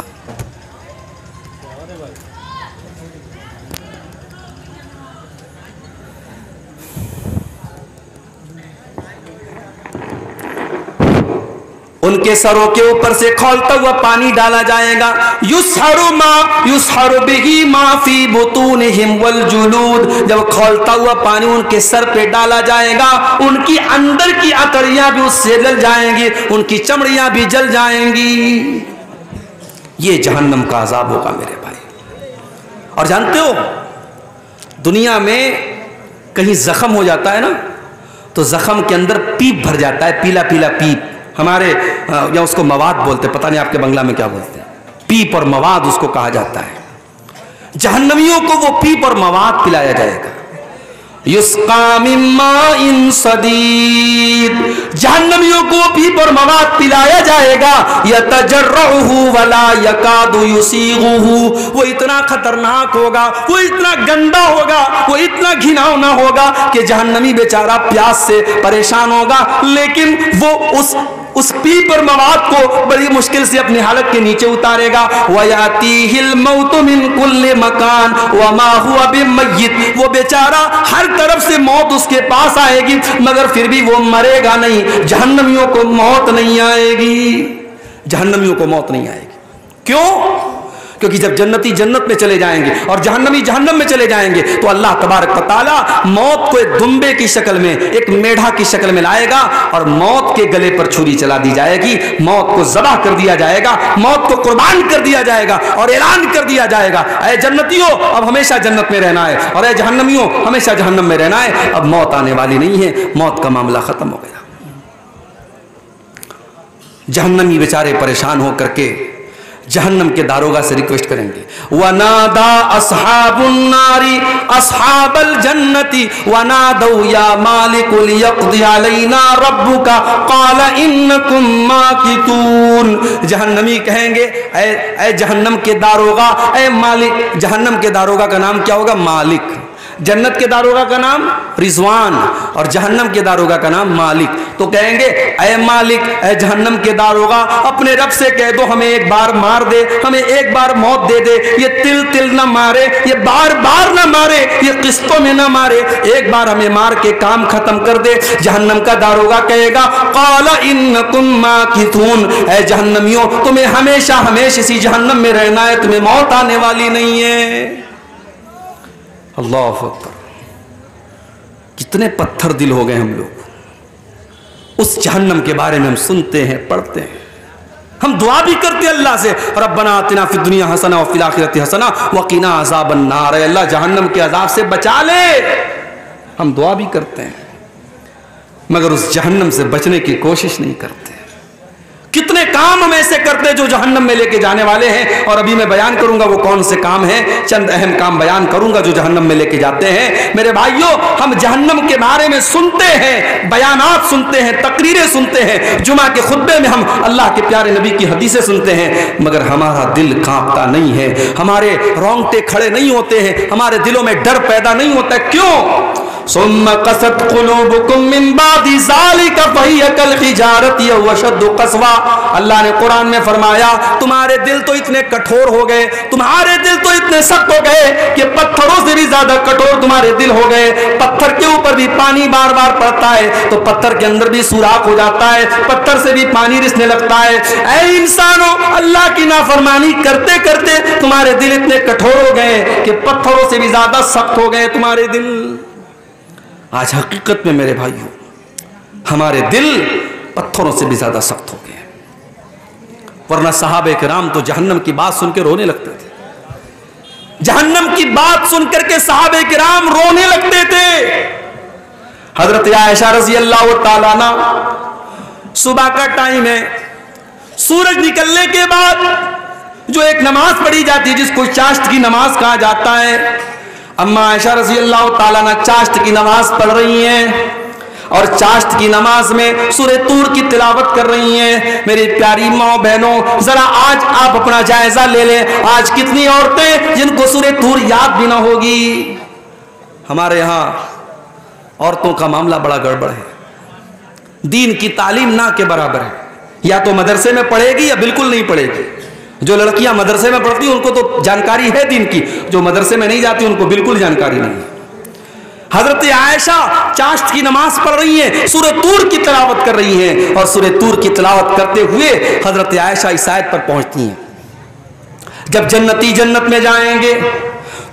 ان کے سروں کے اوپر سے کھولتا ہوا پانی ڈالا جائے گا. یسحر بہ ما فی بطونہم والجلود، جب کھولتا ہوا پانی ان کے سر پہ ڈالا جائے گا ان کی اندر کی عقڑیاں بھی اس سے جل جائیں گی، ان کی چمڑیاں بھی جل جائیں گی. یہ جہنم کا عذاب ہوگا میرے بھائی. اور جانتے ہو دنیا میں کہیں زخم ہو جاتا ہے نا تو زخم کے اندر پیپ بھر جاتا ہے، پیلا پیلا پیپ. ہمارے یا اس کو مواد بولتے، پتہ نہیں آپ کے بنگلہ میں کیا بولتے ہیں، پیپ اور مواد اس کو کہا جاتا ہے. جہنمیوں کو وہ پیپ اور مواد پلایا جائے گا. یسقا من ماء صدید، جہنمیوں کو پیپ اور مواد پلایا جائے گا. یتجرعہ ولا یکاد یسیغہ، وہ اتنا خطرناک ہوگا، وہ اتنا گندا ہوگا، وہ اتنا گھناؤنا ہوگا کہ جہنمی بیچارہ پیاس سے پریشان ہوگا، لیکن وہ اس پیپ اور مواد کو بڑی مشکل سے اپنی حالت کے نیچے اتارے گا. وَيَأْتِيهِ الْمَوْتُ مِنْ كُلِّ مَكَانٍ وَمَا هُوَ بِمَيِّتٍ، وہ بیچارہ ہر طرف سے موت اس کے پاس آئے گی مگر پھر بھی وہ مرے گا نہیں. جہنمیوں کو موت نہیں آئے گی، جہنمیوں کو موت نہیں آئے گی. کیوں؟ کیونکہ جب جنتی جنت میں چلے جائیں گے اور جہنمی جہنم میں چلے جائیں گے تو اللہ تبارک و تعالیٰ موت کو ایک دمبے کی شکل میں، ایک میڈھا کی شکل میں لائے گا اور موت کے گلے پر چھری چلا دی جائے گی. موت کو ذبح کر دیا جائے گا، موت کو قربان کر دیا جائے گا اور اعلان کر دیا جائے گا اے جنتیوں اب ہمیشہ جنت میں رہنا ہے، اور اے جہنمیوں ہمیشہ جہنم میں رہنا ہے. اب موت آنے والی نہیں ہے، موت کا معاملہ ختم ہو گیا. جہنمی بیچارے پریشان ہو کر کے جہنم کے داروغہ سے ریکویسٹ کریں گے. وَنَادَا أَصْحَابُ النَّارِ أَصْحَابَ الْجَنَّةِ وَنَادَوْا يَا مَالِكُ لِيَقْضِ عَلَيْنَا رَبُّكَ قَالَ إِنَّكُمْ مَاكِثُونَ، جہنمی کہیں گے اے جہنم کے داروغہ، اے مالک. جہنم کے داروغہ کا نام کیا ہوگا؟ مالک. جنت کے داروغہ کا نام رضوان اور جہنم کے داروغہ کا نام مالک. تو کہیں گے اے مالک، اے جہنم کے داروغہ، اپنے رب سے کہہ دو ہمیں ایک بار مار دے، ہمیں ایک بار موت دے دے. یہ تل تل نہ مارے، یہ بار بار نہ مارے، یہ قسطوں میں نہ مارے، ایک بار ہمیں مار کے کام ختم کر دے. جہنم کا داروغہ کہے گا قال انکم ماکثون، اے جہنمیوں تمہیں ہمیشہ ہمیشہ اسی جہنم میں رہنا ہے، تمہیں موت آنے والی نہیں ہے. اللہ اکبر، کتنے پتھر دل ہو گئے ہم لوگ. اس جہنم کے بارے میں ہم سنتے ہیں، پڑھتے ہیں، ہم دعا بھی کرتے ہیں اللہ سے ربنا آتنا فی الدنیا حسنہ وفی الآخرۃ حسنہ وقنا عذاب النار، اے اللہ جہنم کے عذاب سے بچا لے. ہم دعا بھی کرتے ہیں مگر اس جہنم سے بچنے کی کوشش نہیں کرتے. کتنے کام ہم ایسے کرتے ہیں جو جہنم میں لے کے جانے والے ہیں، اور ابھی میں بیان کروں گا وہ کون سے کام ہیں. چند اہم کام بیان کروں گا جو جہنم میں لے کے جاتے ہیں. میرے بھائیوں، ہم جہنم کے بارے میں سنتے ہیں، بیانات سنتے ہیں، تقریریں سنتے ہیں، جمعہ کے خطبے میں ہم اللہ کے پیارے نبی کی حدیثیں سنتے ہیں، مگر ہمارا دل کانپتا نہیں ہے، ہمارے رونگٹے کھڑے نہیں ہوتے ہیں، ہمارے دلوں میں ڈر پیدا نہیں ہوتا ہے. کیوں؟ ثم قست قلوبكم من بعد ذلك فهي كالحجارة أو أشد قسوة. اللہ اللہ نے قرآن میں فرمایا تمہارے دل تو اتنے کٹھور ہو گئے، تمہارے دل تو اتنے سخت ہو گئے کہ پتھروں سے بھی زیادہ کٹھور تمہارے دل ہو گئے۔ پتھر کے اوپر بھی پانی بار بار پڑتا ہے تو پتھر کے اندر بھی سوراخ ہو جاتا ہے، پتھر سے بھی پانی رسنے لگتا ہے۔ اے انسانوں، اللہ کی نافرمانی کرتے کرتے تمہارے دل اتنے کٹھور ہو گئے کہ پتھروں سے بھی زیادہ سخت ہو گئے تمہارے دل۔ آج حقیقت میں میرے بھائیوں ہمارے دل پتھروں سے بھی زیادہ سخت ہو گئے، ورنہ صحابہ کرام تو جہنم کی بات سن کے رونے لگتے تھے، جہنم کی بات سن کر کے صحابہ کرام رونے لگتے تھے۔ حضرت عائشہ رضی اللہ تعالیٰ عنہ، صبح کا ٹائم ہے، سورج نکلنے کے بعد جو ایک نماز پڑھی جاتی ہے جس کو چاشت کی نماز کہا جاتا ہے، اما عائشہ رضی اللہ تعالیٰ عنہ چاشت کی نماز پڑھ رہی ہیں اور چاشت کی نماز میں سورہ طور کی تلاوت کر رہی ہیں۔ میری پیاری ماں بہنوں، ذرا آج آپ اپنا جائزہ لے لیں، آج کتنی عورتیں جن کو سورہ طور یاد بھی نہ ہوگی۔ ہمارے یہاں عورتوں کا معاملہ بڑا گڑبڑ ہے، دین کی تعلیم نہ کے برابر ہے، یا تو مدرسے میں پڑھے گی یا بالکل نہیں پڑھے گی۔ جو لڑکیاں مدرسے میں پڑھتی ہیں ان کو تو جانکاری ہے دین کی، جو مدرسے میں نہیں جاتی ان کو بالکل جانکاری نہیں ہے۔ حضرت عائشہ چاشت کی نماز پڑھ رہی ہیں، سورہ طور کی تلاوت کر رہی ہیں، اور سورہ طور کی تلاوت کرتے ہوئے حضرت عائشہ اس آیت پر پہنچتی ہیں، جب جنتی جنت میں جائیں گے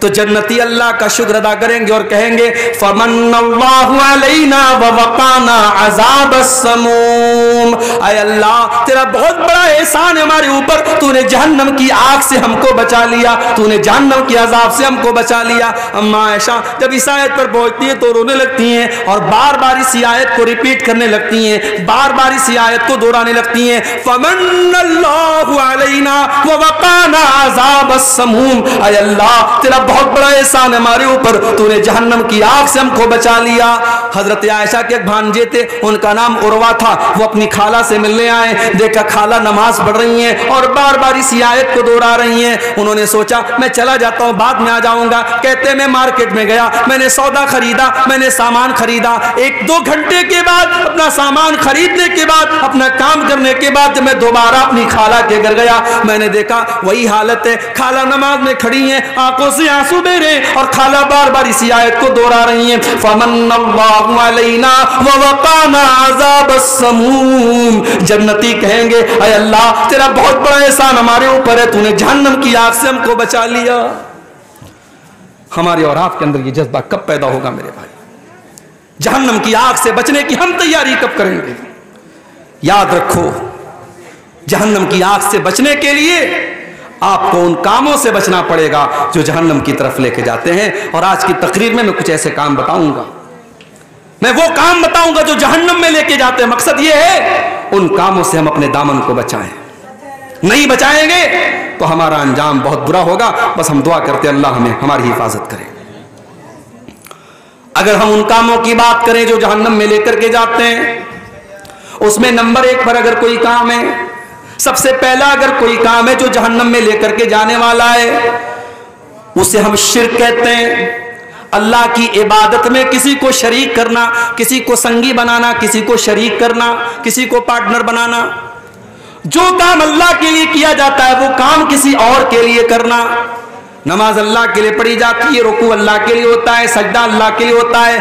تو جنتی اللہ کا شکر ادا کریں گے اور کہیں گے فمن اللہ علینا ووقانا عذاب السموم، اے اللہ تیرا بہت بڑا احسان ہے ہمارے اوپر، تو نے جہنم کی آگ سے ہم کو بچا لیا، تو نے جہنم کی عذاب سے ہم کو بچا لیا۔ اما عائشہ جب اس آیت پر پہنچتی ہیں تو رونے لگتی ہیں اور بار بار اسی آیت کو ریپیٹ کرنے لگتی ہیں، بار بار اسی آیت کو دہرانے لگتی ہیں، فمن اللہ علینا ووقانا عذاب السموم، اے اللہ تیرا بہت بڑا احسان ہمارے اوپر، تو نے جہنم کی آگ سے ہم کو بچا لیا۔ حضرت عائشہ کے ایک بھانجے تھے، ان کا نام عروہ تھا، وہ اپنی خالہ سے ملنے آئے، دیکھا خالہ نماز پڑھ رہی ہیں اور بار بار اسی آیت کو دہرا رہی ہیں۔ انہوں نے سوچا میں چلا جاتا ہوں، بعد میں آ جاؤں گا۔ کہتے میں مارکیٹ میں گیا، میں نے سودا خریدا، میں نے سامان خریدا، ایک دو گھنٹے کے بعد اپنا سامان خریدنے کے بعد، اپنا کام کرنے کے بعد جب میں دوبارہ اپنی خالہ کے گھر گیا، میں نے دیکھا وہی حالت ہے، خالہ نماز میں کھڑی ہیں، آنکھوں سے آنسو بہ رہے ہیں اور خالہ بار بار اسی آیت کو دہرا رہی ہیں، فمن اللہ علینا ووقانا عذاب السموم۔ جنتی کہیں گے اے اللہ تیرا بہت بڑا احسان ہمارے اوپر ہے، تو نے جہنم کی آگ سے ہم کو بچا لیا۔ ہمارے اور آپ کے اندر یہ جذبہ کب پیدا ہوگا میرے بھائی؟ جہنم کی آگ سے بچنے کی ہم تیاری کب کریں گے؟ یاد رکھو جہنم کی آگ سے بچنے کے لیے آپ کو ان کاموں سے بچنا پڑے گا جو جہنم کی طرف لے کے جاتے ہیں، اور آج کی تقریر میں کچھ ایسے کام بتاؤں گا، میں وہ کام بتاؤں گا جو جہنم میں لے کے جاتے ہیں۔ مقصد یہ ہے ان کاموں سے ہم اپنے دامن کو بچائیں، نہیں بچائیں گے تو ہمارا انجام بہت برا ہوگا۔ بس ہم دعا کرتے اللہ ہمیں ہماری حفاظت کرے۔ اگر ہم ان کاموں کی بات کریں جو جہنم میں لے کر کے جاتے ہیں، اس میں نمبر 1 پر اگر کوئی کام ہے، سب سے پہلا اگر کوئی کام ہے جو جہنم میں لے کر کے جانے والا ہے، اسے ہم شرک کہتے ہیں۔ اللہ کی عبادت میں کسی کو شریک کرنا، کسی کو سنگی بنانا، کسی کو شریک کرنا، کسی کو پارٹنر بنانا۔ جو کام اللہ کے لیے کیا جاتا ہے وہ کام کسی اور کے لیے کرنا۔ نماز اللہ کے لیے پڑھی جاتی ہے، رکوع اللہ کے لیے ہوتا ہے، سجدہ اللہ کے لیے ہوتا ہے،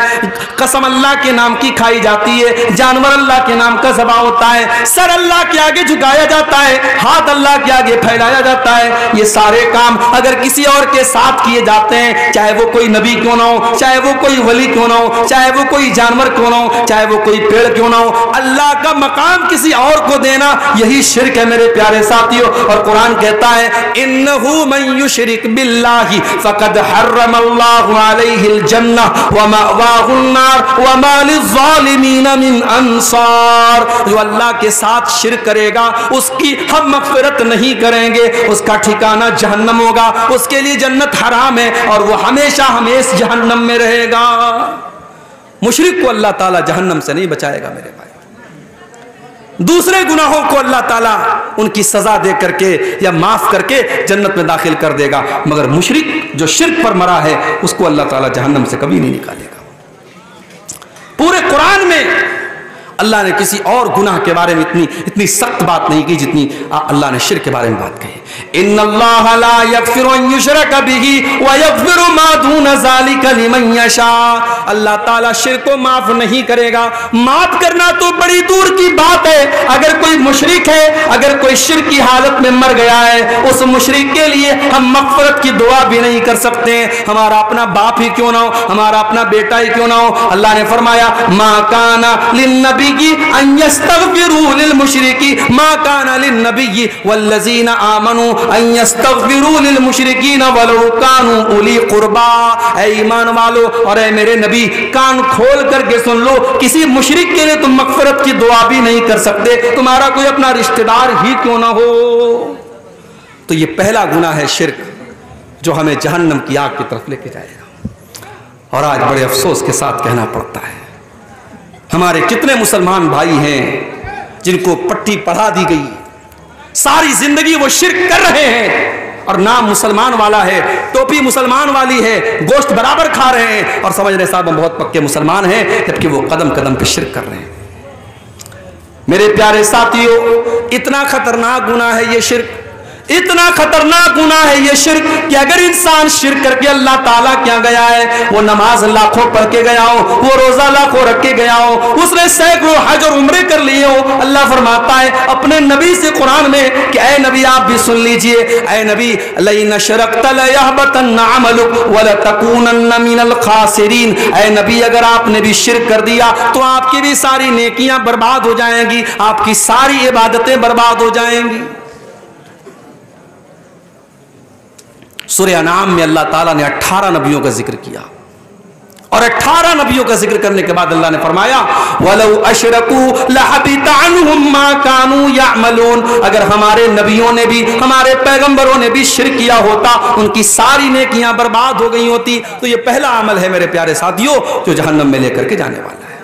قسم اللہ کے نام کی کھائی جاتی ہے، جانور اللہ کے نام کا ذبح ہوتا ہے، سر اللہ کے آگے جھکایا جاتا ہے، ہاتھ اللہ کے آگے پھیلایا جاتا ہے۔ یہ سارے کام اگر کسی اور کے ساتھ کیے جاتے ہیں، چاہے وہ کوئی نبی کیوں نہ ہو، چاہے وہ کوئی ولی کیوں نہ ہو، چاہے وہ کوئی جانور کیوں نہ ہو، چاہے وہ کوئی پیڑ کیوں نہ ہو، اللہ کا مقام کسی اور کو دینا یہی شرک ہے میرے پیارے ساتھیوں۔ اور قرآن کہتا ہے انہ من یشرک باللہ فقد حرم اللہ علیہ الجنہ ومأواہ النار وما للظالمین من انصار۔ جو اللہ کے ساتھ شرک کرے گا اس کی ہم مغفرت نہیں کریں گے، اس کا ٹھکانہ جہنم ہوگا، اس کے لیے جنت حرام ہے اور وہ ہمیشہ ہمیشہ جہنم میں رہے گا۔ مشرک کو اللہ تعالی جہنم سے نہیں بچائے گا میرے بھائی، دوسرے گناہوں کو اللہ تعالیٰ ان کی سزا دے کر کے یا معاف کر کے جنت میں داخل کر دے گا، مگر مشرک جو شرک پر مرا ہے اس کو اللہ تعالیٰ جہنم سے کبھی نہیں نکالے گا۔ پورے قرآن میں اللہ نے کسی اور گناہ کے بارے میں اتنی سخت بات نہیں کی جتنی اللہ نے شرک کے بارے میں بات کہی. ان اللہ لا یغفر ان یشرک بہ ویغفر ما دون ذلک لمن یشاء. اللہ تعالیٰ شرک کو معاف نہیں کرے گا. معاف کرنا تو بڑی دور کی بات ہے. اگر کوئی مشرک ہے, اگر کوئی شرک کی حالت میں مر گیا ہے, اس مشرک کے لیے ہم مغفرت کی دعا بھی نہیں کر سکتے. ہمارا اپنا باپ ہی کیوں نہ ہو, ہمارا اپنا بیٹا ہی کیوں نہ ہو. اللہ نے فرمایا ما کان للنبی ان یستغفروا للمشرکین ما کان للنبی والذین آمنوا ان یستغفروا للمشرکین ولو کانوا اولی قربا. اے ایمان والو اور اے میرے نبی, کان کھول کر کے سن لو, کسی مشرک کے لیے تم مغفرت کی دعا بھی نہیں کر سکتے, تمہارا کوئی اپنا رشتہ دار ہی کیوں نہ ہو. تو یہ پہلا گناہ ہے شرک, جو ہمیں جہنم کی آگ کی طرف لے کے جائے گا. اور آج بڑے افسوس کے ساتھ کہنا پڑتا ہے, ہمارے کتنے مسلمان بھائی ہیں جن کو پٹی پڑھا دی گئی, ساری زندگی وہ شرک کر رہے ہیں, اور نام مسلمان والا ہے, ٹوپی مسلمان والی ہے, گوشت برابر کھا رہے ہیں اور سمجھ رہے صاحب ہم بہت پکے مسلمان ہیں, جبکہ وہ قدم قدم پہ شرک کر رہے ہیں. میرے پیارے ساتھیوں, اتنا خطرناک گناہ ہے یہ شرک, اتنا خطرناک گناہ ہے یہ شرک کہ اگر انسان شرک کر کے اللہ تعالیٰ کیا گیا ہے, وہ نماز لاکھوں پڑھ کے گیا ہو, وہ روزہ لاکھوں رکھ کے گیا ہو, اس نے سینکڑوں حج اور عمرے کر لیے ہو, اللہ فرماتا ہے اپنے نبی سے قرآن میں کہ اے نبی آپ بھی سن لیجئے, اے نبی لئن اشرکت لیحبطن عملک ولتکونن من الخاسرین. اے نبی اگر آپ نے بھی شرک کر دیا تو آپ کی بھی ساری نیکیاں برباد ہو جائیں گی, آپ کی ساری عبادتیں برباد ہو جائیں گی. سورہ انعام میں اللہ تعالیٰ نے 18 نبیوں کا ذکر کیا, اور 18 نبیوں کا ذکر کرنے کے بعد اللہ نے فرمایا وَلَوْ أَشْرَكُوا لَحَبِطَ عَنْهُمْ مَا كَانُوا يَعْمَلُونَ. اگر ہمارے نبیوں نے بھی, ہمارے پیغمبروں نے بھی شرک کیا ہوتا, ان کی ساری نیکیاں برباد ہو گئی ہوتی. تو یہ پہلا عمل ہے میرے پیارے ساتھیوں جو جہنم میں لے کر کے جانے والا ہے.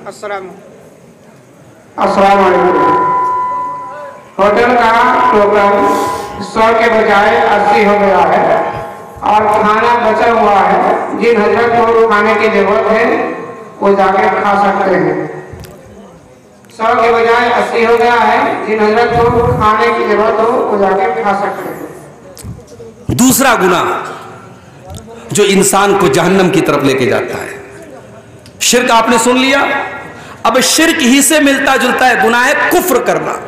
السلام علیکم. ہوٹل کا ٹوکن 100 کے بجائے 80 ہو گیا ہے اور کھانا بچا ہوا ہے. جن حضرت کو کھانے کی ضرورت ہے وہ جا کے کھا سکتے ہیں. 100 کے بجائے 80 ہو گیا ہے, جن حضرت کو کھانے کی ضرورت ہو وہ جا کے کھا سکتے ہیں. دوسرا گناہ جو انسان کو جہنم کی طرف لے کے جاتا ہے, شرک. آپ نے سن لیا, اب شرک ہی سے ملتا جلتا ہے گناہ کفر کرنا.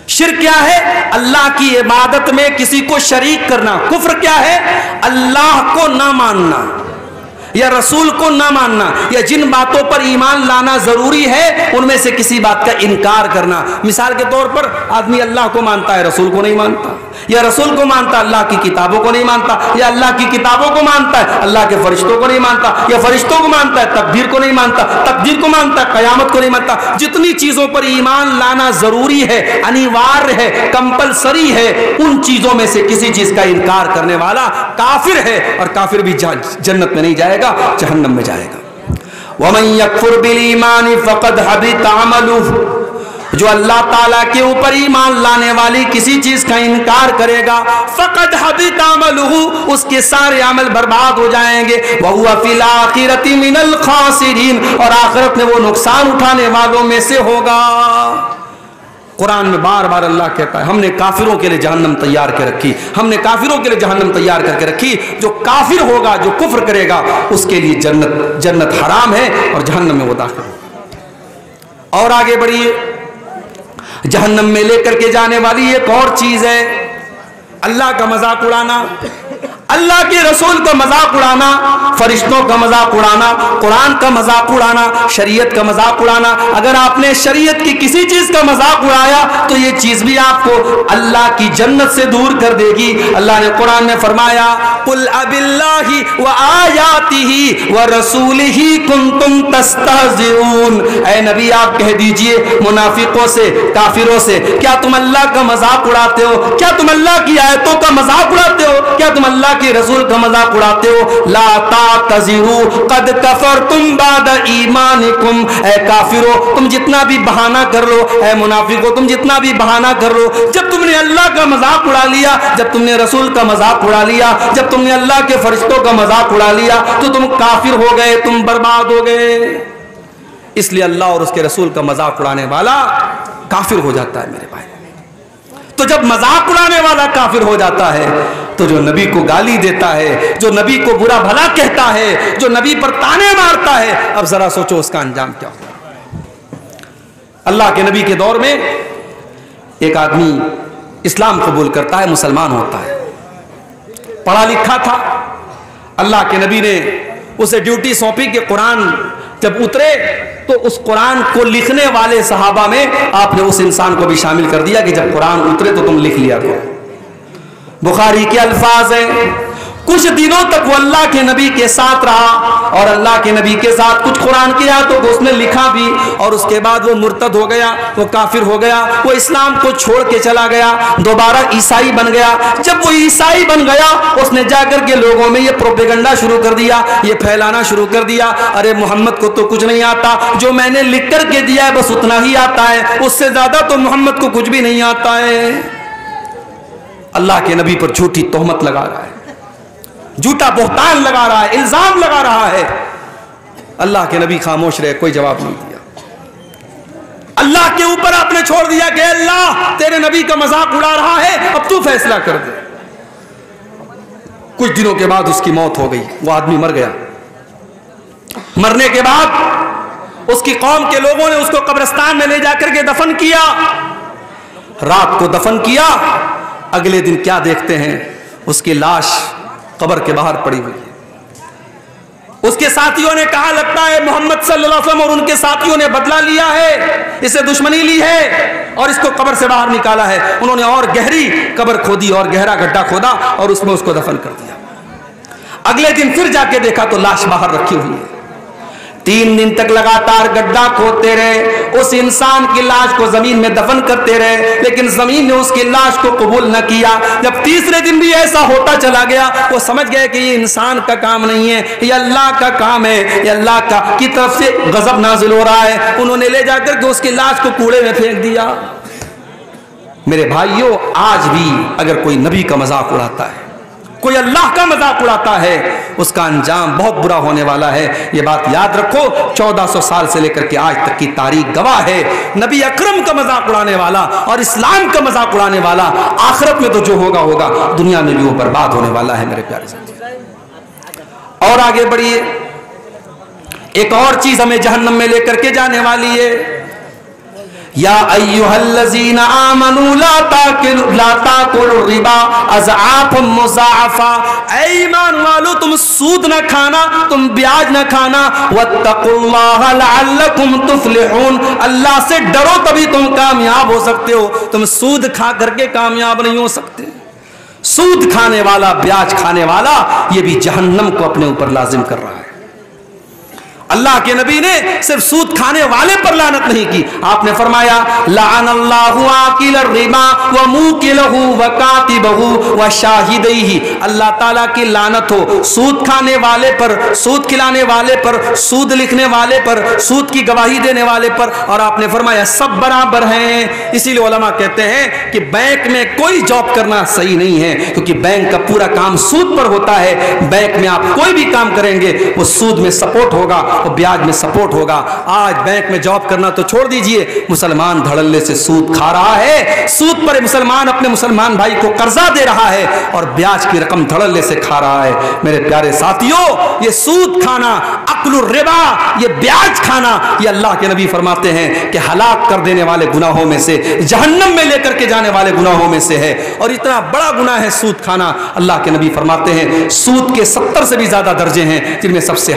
شرک کیا ہے؟ اللہ کی عبادت میں کسی کو شریک کرنا. کفر کیا ہے؟ اللہ کو نہ ماننا یا رسول کو نہ ماننا, یا جن باتوں پر ایمان لانا ضروری ہے ان میں سے کسی بات کا انکار کرنا. مثال کے طور پر آدمی اللہ کو مانتا ہے, رسول کو نہیں مانتا, یا رسول کو مانتا ہے, اللہ کی کتابوں کو نہیں مانتا, یا اللہ کی کتابوں کو مانتا ہے, اللہ کے فرشتوں کو نہیں مانتا, یا فرشتوں کو مانتا ہے, تقدیر کو نہیں مانتا, تقدیر کو مانتا ہے, قیامت کو نہیں مانتا. جتنی چیزوں پر ایمان لانا ضروری ہے, انیوار ہے, کمپلسری ہے, ان چیزوں میں سے کسی چیز کا انکار کرنے والا کافر ہے, اور کافر بھی جنت میں نہیں جائے گا, جہنم میں جائے گا. وَمَن يَكْفُرْ بِالْإِيمَانِ فَقَدْ حَبِطَ عَمَلُهُ. جو اللہ تعالیٰ کے اوپر ایمان لانے والی کسی چیز کا انکار کرے گا, فقد حبط عملہ, اس کے سارے عمل برباد ہو جائیں گے. وَهُوَ فِي الْآخِرَةِ مِنَ الْخَاسِرِينَ, اور آخرت میں وہ نقصان اٹھانے والوں میں سے ہوگا. قرآن میں بار بار اللہ کہتا ہے ہم نے کافروں کے لیے جہنم تیار کے رکھی, ہم نے کافروں کے لیے جہنم تیار کر کے رکھی. جو کافر ہوگا, جو کفر کرے گا, اس کے لیے جنت حرام ہے اور جہنم میں وہ داخل ہوگا. اور آگے بڑھیے, جہنم میں لے کر کے جانے والی ایک اور چیز ہے اللہ کا مذاق اڑانا, اللہ کے رسول کا مذاق اڑانا, فرشتوں کا مذاق اڑانا, قرآن کا مذاق اڑانا, شریعت کا مذاق اڑانا. اگر آپ نے شریعت کی کسی چیز کا مذاق اڑایا تو یہ چیز بھی آپ کو اللہ کی جنت سے دور کر دے گی. اللہ نے قرآن میں فرمایا قُلْ أَبِاللَّهِ وَآيَاتِهِ وَرَسُولِهِ كُنْتُمْ تَسْتَهْزِئُونَ. اے نبی آپ کہہ دیجئے منافقوں سے, کافروں سے, کیا تم اللہ کا مذاق اڑاتے ہو؟ کیا تم اللہ کی آیتوں کا مذاق اڑاتے ہو؟ کیا تم اللہ اللہ کے رسول کا مذاق اڑاتے ہو لا تعتذروا قد کفرتم بعد ایمانکم، اے کافرو تم جتنا بھی بہانہ کر لو، اے منافقو تم جتنا بھی بہانہ کر لو، جب تم نے اللہ کا مذاق اڑا لیا، جب تم نے رسول کا مذاق اڑا لیا، جب تم نے اللہ کے فرشتوں کا مذاق اڑا لیا تو تم کافر ہو گئے، تم برباد ہو گئے۔ اس لیے اللہ اور اس کے رسول کا مذاق اڑانے والا کافر ہو جاتا ہے میرے بھائی۔ تو جب مذاق اڑانے والا کافر ہو جاتا ہے تو جو نبی کو گالی دیتا ہے، جو نبی کو برا بھلا کہتا ہے، جو نبی پر تانے مارتا ہے، اب ذرا سوچو اس کا انجام کیا ہوگا۔ اللہ کے نبی کے دور میں ایک آدمی اسلام قبول کرتا ہے، مسلمان ہوتا ہے، پڑھا لکھا تھا۔ اللہ کے نبی نے اسے ڈیوٹی سونپی کہ قرآن جب اترے تو اس قرآن کو لکھنے والے صحابہ میں آپ نے اس انسان کو بھی شامل کر دیا کہ جب قرآن اترے تو تم لکھ لیا کرو۔ بخاری کے الفاظ ہیں، کچھ دنوں تک وہ اللہ کے نبی کے ساتھ رہا اور اللہ کے نبی کے ساتھ کچھ قرآن کی آیتوں کو اس نے لکھا بھی، اور اس کے بعد وہ مرتد ہو گیا، وہ کافر ہو گیا، وہ اسلام کو چھوڑ کے چلا گیا، دوبارہ عیسائی بن گیا۔ جب وہ عیسائی بن گیا اس نے جا کر کے لوگوں میں یہ پروپیگنڈا شروع کر دیا، یہ پھیلانا شروع کر دیا، ارے محمد کو تو کچھ نہیں آتا، جو میں نے لکھ کر کے دیا ہے بس اتنا ہی آتا ہے، اس سے زیادہ تو محمد کو کچھ بھی نہیں آتا ہے۔ اللہ کے نبی پر جھوٹی تہمت لگا رہا ہے، جھوٹا بہتان لگا رہا ہے، الزام لگا رہا ہے۔ اللہ کے نبی خاموش رہے، کوئی جواب نہیں دیا۔ اللہ کے اوپر آپ نے چھوڑ دیا کہ اللہ تیرے نبی کا مذاق اڑا رہا ہے، اب تو فیصلہ کر دے۔ کچھ دنوں کے بعد اس کی موت ہو گئی، وہ آدمی مر گیا۔ مرنے کے بعد اس کی قوم کے لوگوں نے اس کو قبرستان میں لے جا کر کے دفن کیا۔ رات کو دفن کیا، اگلے دن کیا دیکھتے ہیں، اس کی لاش قبر کے باہر پڑی ہوئی ہے۔ اس کے ساتھیوں نے کہا لگتا ہے محمد صلی اللہ علیہ وسلم اور ان کے ساتھیوں نے بدلہ لیا ہے، اسے دشمنی لی ہے اور اس کو قبر سے باہر نکالا ہے۔ انہوں نے اور گہری قبر کھودی اور گہرا گڈھا کھودا اور اس میں اس کو دفن کر دیا۔ اگلے دن پھر جا کے دیکھا تو لاش باہر رکھی ہوئی ہے۔ 3 دن تک لگاتار گڈھا کھودتے رہے، اس انسان کی لاش کو زمین میں دفن کرتے رہے، لیکن زمین نے اس کی لاش کو قبول نہ کیا۔ جب تیسرے دن بھی ایسا ہوتا چلا گیا، وہ سمجھ گئے کہ یہ انسان کا کام نہیں ہے، یہ اللہ کا کام ہے، یہ اللہ کی طرف سے غضب نازل ہو رہا ہے۔ انہوں نے لے جا کر کے اس کی لاش کو کوڑے میں پھینک دیا۔ میرے بھائیوں، آج بھی اگر کوئی نبی کا مذاق اڑاتا ہے، کوئی اللہ کا مذاق اڑاتا ہے، اس کا انجام بہت برا ہونے والا ہے۔ یہ بات یاد رکھو، 1400 سال سے لے کر کے آج تک کی تاریخ گواہ ہے، نبی اکرم کا مذاق اڑانے والا اور اسلام کا مذاق اڑانے والا آخرت میں تو جو ہوگا ہوگا، دنیا میں بھی وہ برباد ہونے والا ہے میرے پیارے ساتھی۔ اور آگے بڑھیے، ایک اور چیز ہمیں جہنم میں لے کر کے جانے والی ہے۔ یا ایھا الذین آمنوا لا تاکلوا الربا اضعافا مضاعفا، اے ایمان والو تم سود نہ کھانا، تم بیاج نہ کھانا، واتقوا اللہ لعلکم تفلحون، اللہ سے ڈرو تبھی تم کامیاب ہو سکتے ہو، تم سود کھا کر کے کامیاب نہیں ہو سکتے۔ سود کھانے والا، بیاج کھانے والا، یہ بھی جہنم کو اپنے اوپر لازم کر رہا ہے۔ اللہ کے نبی نے صرف سود کھانے والے پر لعنت نہیں کی، آپ نے فرمایا لعن اللہ آکل الربا وموکلہ وکاتبہ وشاہدیہ، اللہ تعالیٰ کی لعنت ہو سود کھانے والے پر، سود کھلانے والے پر، سود لکھنے والے پر، سود کی گواہی دینے والے پر، اور آپ نے فرمایا سب برابر ہیں۔ اسی لیے علماء کہتے ہیں کہ بینک میں کوئی جاب کرنا صحیح نہیں ہے، کیونکہ بینک کا پورا کام سود پر ہوتا ہے۔ بینک میں آپ کوئی بھی کام کریں گے وہ سود میں سپورٹ ہوگا، بیاج میں سپورٹ ہوگا۔ آج بینک میں جاب کرنا تو چھوڑ دیجئے، مسلمان دھڑلے سے سود کھا رہا ہے، سود پر مسلمان اپنے مسلمان بھائی کو قرضہ دے رہا ہے اور بیاج کی رقم دھڑلے سے کھا رہا ہے۔ میرے پیارے ساتھیوں، یہ سود کھانا، اکل الربا، یہ بیاج کھانا، یہ اللہ کے نبی فرماتے ہیں کہ ہلاک کر دینے والے گناہوں میں سے، جہنم میں لے کر کے جانے والے گناہوں میں سے ہے، اور اتنا بڑا گناہ ہے سود کھانا۔ اللہ کے نبی فرماتے ہیں سود کے 70 سے بھی زیادہ درجے ہیں، جن میں سب سے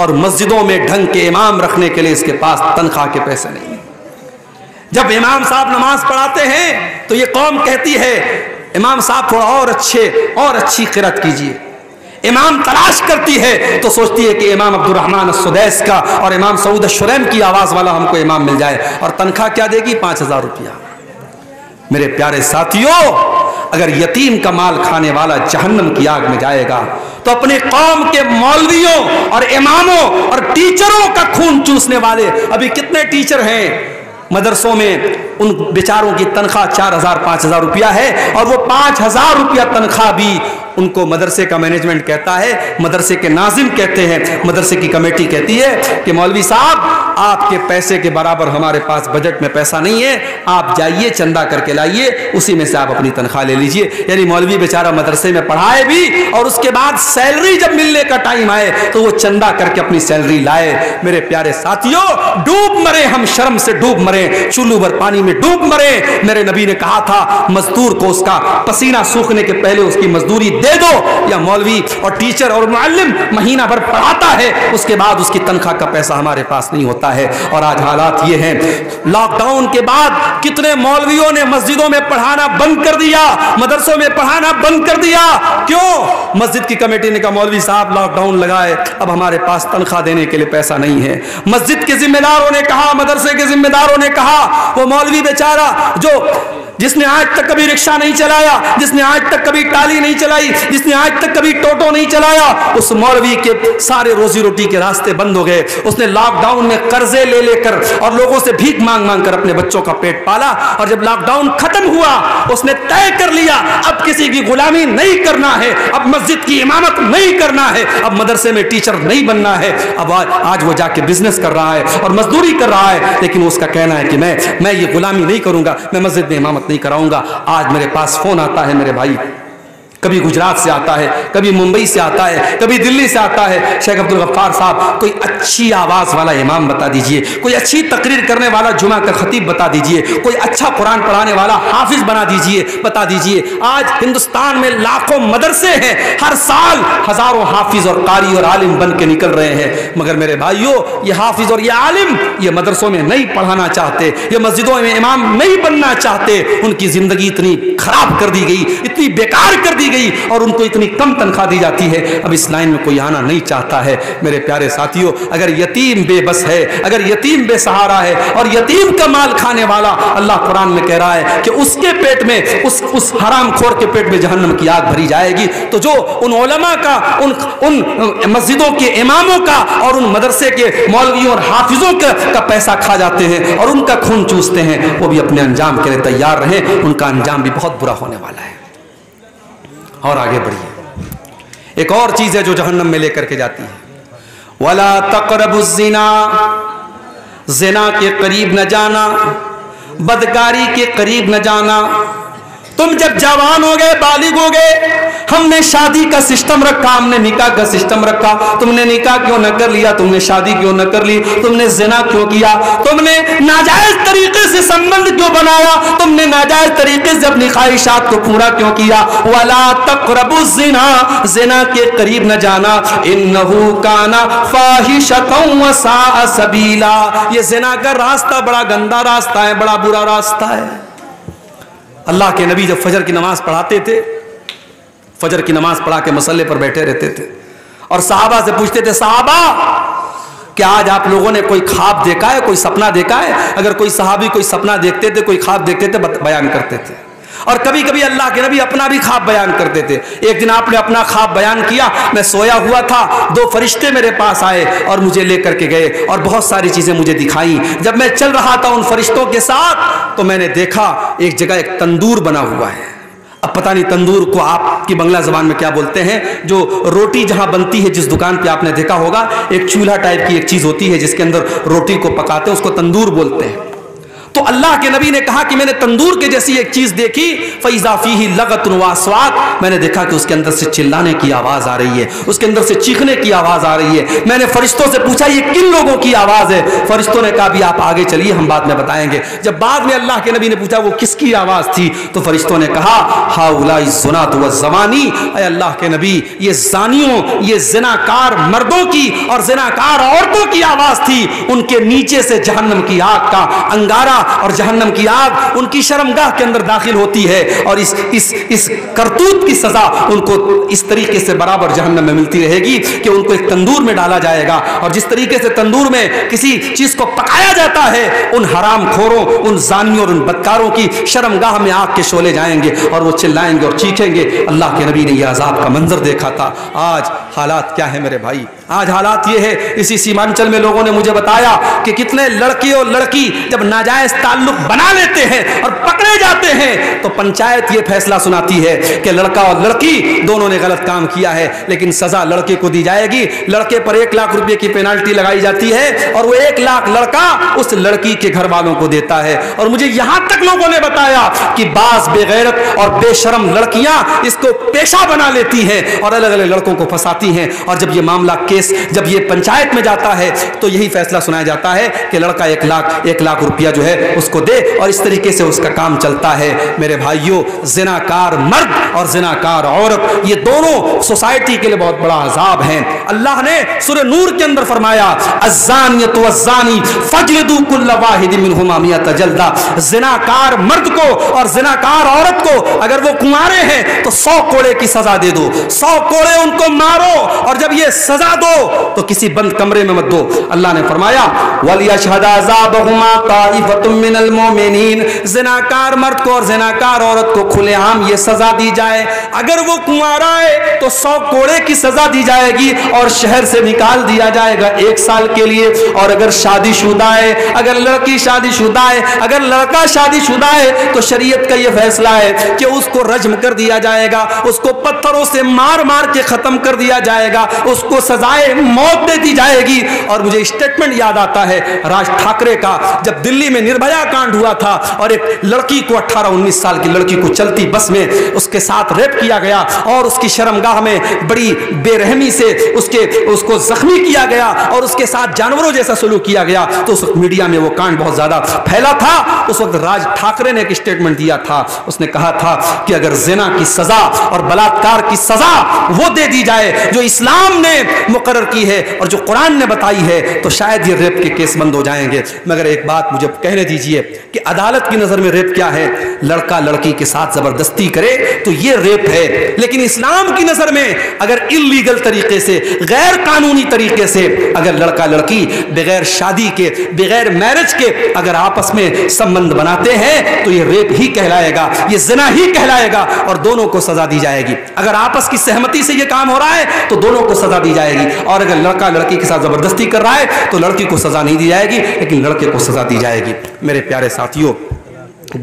اور مسجدوں میں ڈھنگ کے امام رکھنے کے لیے اس کے پاس تنخواہ کے پیسے نہیں ہیں۔ جب امام صاحب نماز پڑھاتے ہیں تو یہ قوم کہتی ہے امام صاحب تھوڑا اور اچھی قرات کیجیے۔ امام تلاش کرتی ہے تو سوچتی ہے کہ امام عبد الرحمن السدیس کا اور امام سعود الشریم کی آواز والا ہم کو امام مل جائے، اور تنخواہ کیا دے گی؟ 5000 روپیہ۔ میرے پیارے ساتھیوں، اگر یتیم کا مال کھانے والا جہنم کی آگ میں جائے گا تو اپنے قوم کے مولویوں اور اماموں اور ٹیچروں کا خون چوسنے والے ابھی کتنے ٹیچر ہیں مدرسوں میں، ان بیچاروں کی تنخواہ 4000 5000 روپیہ ہے، اور وہ 5000 روپیہ تنخواہ بھی ان کو مدرسے کا مینجمنٹ کہتا ہے، مدرسے کے ناظم کہتے ہیں، مدرسے کی کمیٹی کہتی ہے کہ مولوی صاحب آپ کے پیسے کے برابر ہمارے پاس بجٹ میں پیسہ نہیں ہے، آپ جائیے چندہ کر کے لائیے، اسی میں سے آپ اپنی تنخواہ لے لیجئے۔ یعنی مولوی بیچارہ مدرسے میں پڑھائے بھی اور اس کے بعد سیلری جب ملنے کا ٹائم آئے تو وہ چندہ کر کے اپنی سیلری لائے۔ میرے پیارے ساتھیوں، ڈوب مرے ہم، شرم سے ڈوب مرے، چولو بھر پانی میں ڈوب مرے۔ میرے نبی نے کہا تھا مزدور کو اس کا پسینہ سوکھنے کے پہلے اس کی مزدوری دے دو، یا مولوی اور ٹیچر اور معلم مہینہ بھر پڑھاتا ہے اس کے بعد اس کی تنخواہ کا پیسہ ہمارے پاس نہیں ہوتا ہے۔ اور آج حالات یہ ہیں، لاک ڈاؤن کے بعد کتنے مولویوں نے مسجدوں میں پڑھانا بند کر دیا، مدرسوں میں پڑھانا بند کر دیا۔ کیوں؟ مسجد کی کمیٹی نے کہا مولوی صاحب لاک ڈاؤن لگائے، اب ہمارے پاس تنخواہ دینے کے لیے پیسہ نہیں ہے۔ مسجد کے ذمہ داروں نے کہا، مدرسے کے ذمہ داروں نے کہا، وہ مولوی بیچارہ جس نے آج تک کبھی رکشہ نہیں چلایا، جس نے آج تک کبھی ٹالی نہیں چلائی، جس نے آج تک کبھی ٹوٹو نہیں چلایا، اس مولوی کے سارے روزی روٹی کے راستے بند ہو گئے۔ اس نے لاک ڈاؤن میں قرضے لے لے کر اور لوگوں سے بھیک مانگ مانگ کر اپنے بچوں کا پیٹ پالا، اور جب لاک ڈاؤن ختم ہوا اس نے طے کر لیا اب کسی کی غلامی نہیں کرنا ہے، اب مسجد کی امامت نہیں کرنا ہے، اب مدرسے میں ٹیچر نہیں بننا ہے۔ اب آج وہ جا کے بزنس کر رہا ہے اور مزدوری کر رہا ہے، لیکن اس کا کہنا ہے کہ میں یہ غلامی نہیں کروں گا، میں مسجد میں امامت نہیں کراؤں گا۔ آج میرے پاس فون آتا ہے میرے بھائی، کبھی گجرات سے آتا ہے، کبھی ممبئی سے آتا ہے، کبھی دلی سے آتا ہے، شیخ عبد الغفار صاحب کوئی اچھی آواز والا امام بتا دیجئے، کوئی اچھی تقریر کرنے والا جمعہ کا خطیب بتا دیجئے، کوئی اچھا قرآن پڑھانے والا حافظ بنا دیجئے، بتا دیجئے۔ آج ہندوستان میں لاکھوں مدرسے ہیں، ہر سال ہزاروں حافظ اور قاری اور عالم بن کے نکل رہے ہیں، مگر میرے بھائیوں یہ حافظ اور یہ عالم یہ مدرسوں میں نہیں پڑھانا چاہتے، یہ مسجدوں میں امام نہیں بننا چاہتے۔ ان کی زندگی اتنی خراب کر دی گئی، اتنی بیکار کر دی گئی، اور ان کو اتنی کم تنخواہ دی جاتی ہے، اب اس لائن میں کوئی آنا نہیں چاہتا ہے۔ میرے پیارے ساتھیوں، اگر یتیم بے بس ہے، اگر یتیم بے سہارا ہے اور یتیم کا مال کھانے والا، اللہ قرآن میں کہہ رہا ہے کہ اس کے پیٹ میں اس حرام خور کے پیٹ میں جہنم کی آگ بھری جائے گی۔ تو جو ان علماء کا، ان مسجدوں کے اماموں کا اور ان مدرسے کے مولویوں اور حافظوں کا پیسہ کھا جاتے ہیں اور ان کا خون چوستے ہیں، وہ بھی اپنے انجام کے لیے تیار رہیں، ان کا انجام بھی بہت برا ہونے والا ہے۔ اور آگے بڑھیے، ایک اور چیز ہے جو جہنم میں لے کر کے جاتی ہے، وَلَا تَقْرَبُوا الزِّنَا، زنا کے قریب نہ جانا، بدکاری کے قریب نہ جانا۔ تم جب جوان ہو گئے، بالغ ہو گئے، ہم نے شادی کا سسٹم رکھا، ہم نے نکاح کا سسٹم رکھا، تم نے نکاح کیوں نہ کر لیا، تم نے شادی کیوں نہ کر لی، تم نے زنا کیوں کیا، تم نے ناجائز طریقے سے سنبندھ کیوں بنایا، تم نے ناجائز طریقے سے اپنی خواہشات کو پورا کیوں کیا۔ وَلَا تَقْرَبُوا الزِّنَا، زنا کے قریب نہ جانا، إِنَّهُ كَانَ فَاحِشَةً وَسَاءَ سَبِيلًا، یہ زنا کا راستہ بڑا گندا راستہ ہے، بڑا برا راستہ ہے۔ اللہ کے نبی جب فجر کی نماز پڑھاتے تھے، فجر کی نماز پڑھا کے مصلے پر بیٹھے رہتے تھے اور صحابہ سے پوچھتے تھے، صحابہ کیا آج آپ لوگوں نے کوئی خواب دیکھا ہے، کوئی سپنا دیکھا ہے؟ اگر کوئی صحابی کوئی سپنا دیکھتے تھے، کوئی خواب دیکھتے تھے، بیان کرتے تھے، اور کبھی کبھی اللہ کے نبی اپنا بھی خواب بیان کرتے تھے۔ ایک دن آپ نے اپنا خواب بیان کیا، میں سویا ہوا تھا، 2 فرشتے میرے پاس آئے اور مجھے لے کر کے گئے اور بہت ساری چیزیں مجھے دکھائیں۔ جب میں چل رہا تھا ان فرشتوں کے ساتھ تو میں نے دیکھا ایک جگہ ایک تندور بنا ہوا ہے۔ اب پتہ نہیں تندور کو آپ کی بنگلہ زبان میں کیا بولتے ہیں، جو روٹی جہاں بنتی ہے، جس دکان پہ آپ نے دیکھا ہوگا ایک چولہا ٹائپ کی ایک چیز ہوتی ہے جس کے اندر روٹی کو پکاتے ہیں، اس کو تندور بولتے ہیں۔ تو اللہ کے نبی نے کہا کہ میں نے تندور کے جیسی ایک چیز دیکھی فَإِذَا فِيهِ لَغَةٌ وَأَصْوَاتٌ، میں نے دیکھا کہ اس کے اندر سے چلانے کی آواز آ رہی ہے، اس کے اندر سے چیخنے کی آواز آ رہی ہے۔ میں نے فرشتوں سے پوچھا یہ کن لوگوں کی آواز ہے؟ فرشتوں نے کہا بھی آپ آگے چلیے ہم بعد میں بتائیں گے۔ جب بعد میں اللہ کے نبی نے پوچھا وہ کس کی آواز تھی تو فرشتوں نے کہا ہؤلاء الزناۃ والزوانی، اے اللہ کے نبی یہ زانیوں، یہ زناکار مردوں کی اور زناکار عورتوں کی آواز تھی، ان کے نیچے سے جہنم کی آگ کا انگارہ اور جہنم کی آگ ان کی شرمگاہ کے اندر داخل ہوتی ہے، اور اس کرتوت کی سزا ان کو اس طریقے سے برابر جہنم میں ملتی رہے گی کہ ان کو ایک تندور میں ڈالا جائے گا، اور جس طریقے سے تندور میں کسی چیز کو پکایا جاتا ہے ان حرام خوروں، ان زانیوں اور ان بدکاروں کی شرمگاہ میں آگ کے شعلے جائیں گے اور وہ چلائیں گے اور چیخیں گے۔ اللہ کے نبی نے یہ عذاب کا منظر دیکھا تھا۔ آج حالات کیا ہے میرے بھائی؟ آج حالات یہ ہے، اسی سیمانچل میں لوگوں نے مجھے بتایا کہ کتنے لڑکی اور لڑکی جب ناجائز تعلق بنا لیتے ہیں اور پکڑے جاتے ہیں تو پنچایت یہ فیصلہ سناتی ہے کہ لڑکا اور لڑکی دونوں نے غلط کام کیا ہے، لیکن سزا لڑکے کو دی جائے گی۔ لڑکے پر 1 لاکھ روپے کی پینالٹی لگائی جاتی ہے اور وہ 1 لاکھ لڑکا اس لڑکی کے گھر والوں کو دیتا ہے۔ اور مجھے یہاں تک لوگوں نے بتایا کہ بعض بے غیرت اور بے شرم لڑکیاں اس کو پیشہ بنا لیتی ہیں اور الگ الگ لڑکوں کو پھنساتی ہیں، اور جب یہ معاملہ جب یہ پنچایت میں جاتا ہے تو یہی فیصلہ سنایا جاتا ہے کہ لڑکا 1 لاکھ روپیہ جو ہے اس کو دے، اور اس طریقے سے اس کا کام چلتا ہے۔ میرے بھائیوں، زناکار مرد اور زناکار عورت یہ دونوں سوسائٹی کے لیے بہت بڑا عذاب ہیں۔ اللہ نے سورہ نور کے اندر فرمایا الزانیۃ والزانی فاجلدوا کل واحد منہما 100 جلدہ، زناکار مرد کو اور زناکار عورت کو اگر وہ کنوارے ہیں تو 100 کوڑے کی سزا دے دو، 100 کوڑے ان کو مارو، اور جب یہ سزا دو تو کسی بند کمرے میں مت دو۔ اللہ نے فرمایا وَلْيَشْهَدْ عَذَابَهُمَا طَائِفَةٌ مِّنَ الْمُؤْمِنِينَ، زناکار مرد کو اور زناکار عورت کو کھلے عام یہ سزا دی جائے، اگر وہ کنوارا ہے تو 100 کوڑے کی سزا دی جائے گی اور شہر سے نکال دیا جائے گا 1 سال کے لیے، اور اگر شادی شدہ ہے، اگر لڑکی شادی شدہ ہے، اگر لڑکا شادی شدہ ہے تو شریعت کا یہ فیصلہ ہے کہ اس کو رجم کر دیا جائے گا، اس کو پتھروں سے مار مار کے ختم کر دیا جائے گا، اس کو سزائے موت دے دی جائے گی۔ اور مجھے اسٹیٹمنٹ یاد آتا ہے راج ٹھاکرے کا، جب دلی میں نربھیا کانڈ ہوا تھا اور ایک لڑکی کو 18-19 سال کی لڑکی کو چلتی بس میں اس کے ساتھ ریپ کیا گیا اور اس کی شرمگاہ میں بڑی بے رحمی سے اس کو زخمی کیا گیا اور اس کے ساتھ جانوروں جیسا سلوک کیا گیا، تو اس وقت میڈیا میں وہ کانڈ بہت زیادہ پھیلا تھا۔ اس وقت راج ٹھاکرے نے ایک اسٹیٹمنٹ دیا تھا، اس نے کہا تھا کہ اگر زنا کی سزا اور بلاತ್ಕಾರ کی سزا وہ دے دی جائے جو اسلام نے مقرر کی ہے اور جو قرآن نے بتائی ہے تو شاید یہ ریپ کے کیس بند ہو جائیں گے۔ مگر ایک بات مجھے کہنے دیجئے کہ عدالت کی نظر میں ریپ کیا ہے؟ لڑکا لڑکی کے ساتھ زبردستی کرے تو یہ ریپ ہے، لیکن اسلام کی نظر میں اگر انلیگل طریقے سے، غیر قانونی طریقے سے اگر لڑکا لڑکی بغیر شادی کے، بغیر میرج کے اگر آپس میں سمبند بناتے ہیں تو یہ ریپ ہی کہلائے گا، یہ زنا ہی کہلائے گا اور دونوں کو سزا دی جائے گی۔ اگر آپس کی سہمتی سے یہ کام ہو رہا ہے تو دونوں کو سزا دی جائے گی، اور اگر لڑکا لڑکی کے ساتھ زبردستی کر رہا ہے تو لڑکی کو سزا نہیں دی جائے گی لیکن لڑکے کو سزا دی جائے گی۔ میرے پیارے ساتھیوں،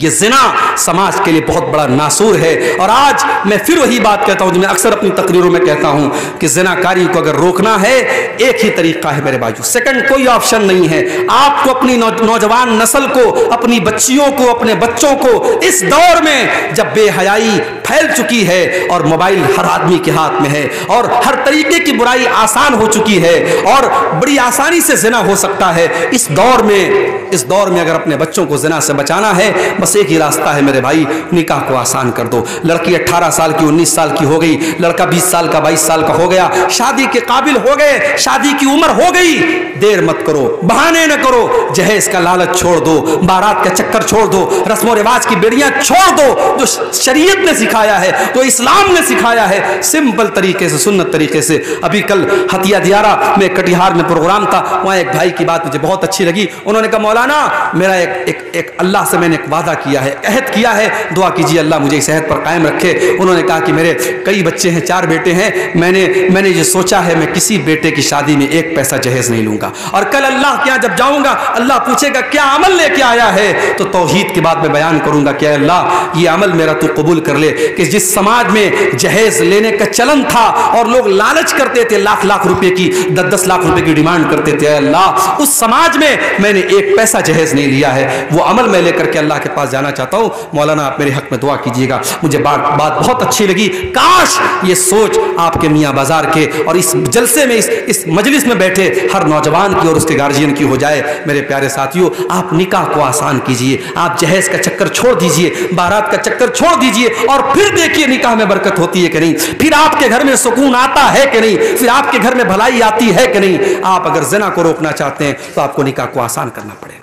یہ زنا سماج کے لیے بہت بڑا ناسور ہے، اور آج میں پھر وہی بات کہتا ہوں جو میں اکثر اپنی تقریروں میں کہتا ہوں کہ زناکاری کو اگر روکنا ہے ایک ہی طریقہ ہے میرے بھائیو، سیکنڈ کوئی آپشن نہیں ہے۔ آپ کو اپنی نوجوان نسل کو، اپنی بچیوں کو، اپنے بچوں کو اس دور میں جب بے حیائی پھیل چکی ہے اور موبائل ہر آدمی کے ہاتھ میں ہے اور ہر طریقے کی برائی آسان ہو چکی ہے اور بڑی آسانی سے زنا ہو سکتا ہے، اس دور میں اگر اپنے بچوں کو زنا سے بچانا ہے بس ایک ہی راستہ ہے میرے بھائی، نکاح کو آسان کر دو۔ لڑکی 18 سال کی 19 سال کی ہو گئی، لڑکا 20 سال کا 22 سال کا ہو گیا، شادی کے قابل ہو گئے، شادی کی عمر ہو گئی، دیر مت کرو، بہانے نہ کرو، جہیز کا لالچ چھوڑ دو، بارات کا چکر چھوڑ دو، رسم و رواج کی بیڑیاں چھوڑ دو، جو شریعت نے سکھایا ہے، جو اسلام نے سکھایا ہے، سمپل طریقے سے، سنت طریقے سے۔ ابھی کل ہتھیا دیارہ میں کٹیہار میں پروگرام تھا، وہاں ایک بھائی کی بات مجھے بہت اچھی لگی، انہوں نے کہا مولانا میرا ایک اللہ سے میں نے ایک وعدہ وعدہ کیا ہے, عہد کیا ہے, دعا کیجیے اللہ مجھے اس عہد پر قائم رکھے. انہوں نے کہا کہ میرے کئی بچے ہیں, 4 بیٹے ہیں, میں نے یہ سوچا ہے میں کسی بیٹے کی شادی میں 1 پیسہ جہیز نہیں لوں گا, اور کل اللہ کے یہاں جب جاؤں گا اللہ پوچھے گا کیا عمل لے کے آیا ہے, تو توحید کی بات میں بیان کروں گا کہ اللہ یہ عمل میرا تو قبول کر لے کہ جس سماج میں جہیز لینے کا چلن تھا اور لوگ لالچ کرتے تھے, لاکھ روپے کی 10 لاکھ روپے کی ڈیمانڈ کرتے تھے, اللہ اس سماج میں نے 1 پیسہ جہیز نہیں لیا ہے, وہ عمل میں لے کر کے اللہ کے پاس جانا چاہتا ہوں. مولانا آپ میرے حق میں دعا کیجیے گا. مجھے بات بہت اچھی لگی, کاش یہ سوچ آپ کے میاں بازار کے اور اس جلسے میں اس مجلس میں بیٹھے ہر نوجوان کی اور اس کے گارجین کی ہو جائے. میرے پیارے ساتھیوں, آپ نکاح کو آسان کیجیے, آپ جہیز کا چکر چھوڑ دیجیے, بارات کا چکر چھوڑ دیجیے, اور پھر دیکھیے نکاح میں برکت ہوتی ہے کہ نہیں, پھر آپ کے گھر میں سکون آتا ہے کہ نہیں, پھر آپ کے گھر میں بھلائی آتی ہے کہ نہیں. آپ اگر زنا کو روکنا چاہتے ہیں تو آپ کو نکاح کو آسان کرنا پڑے گا.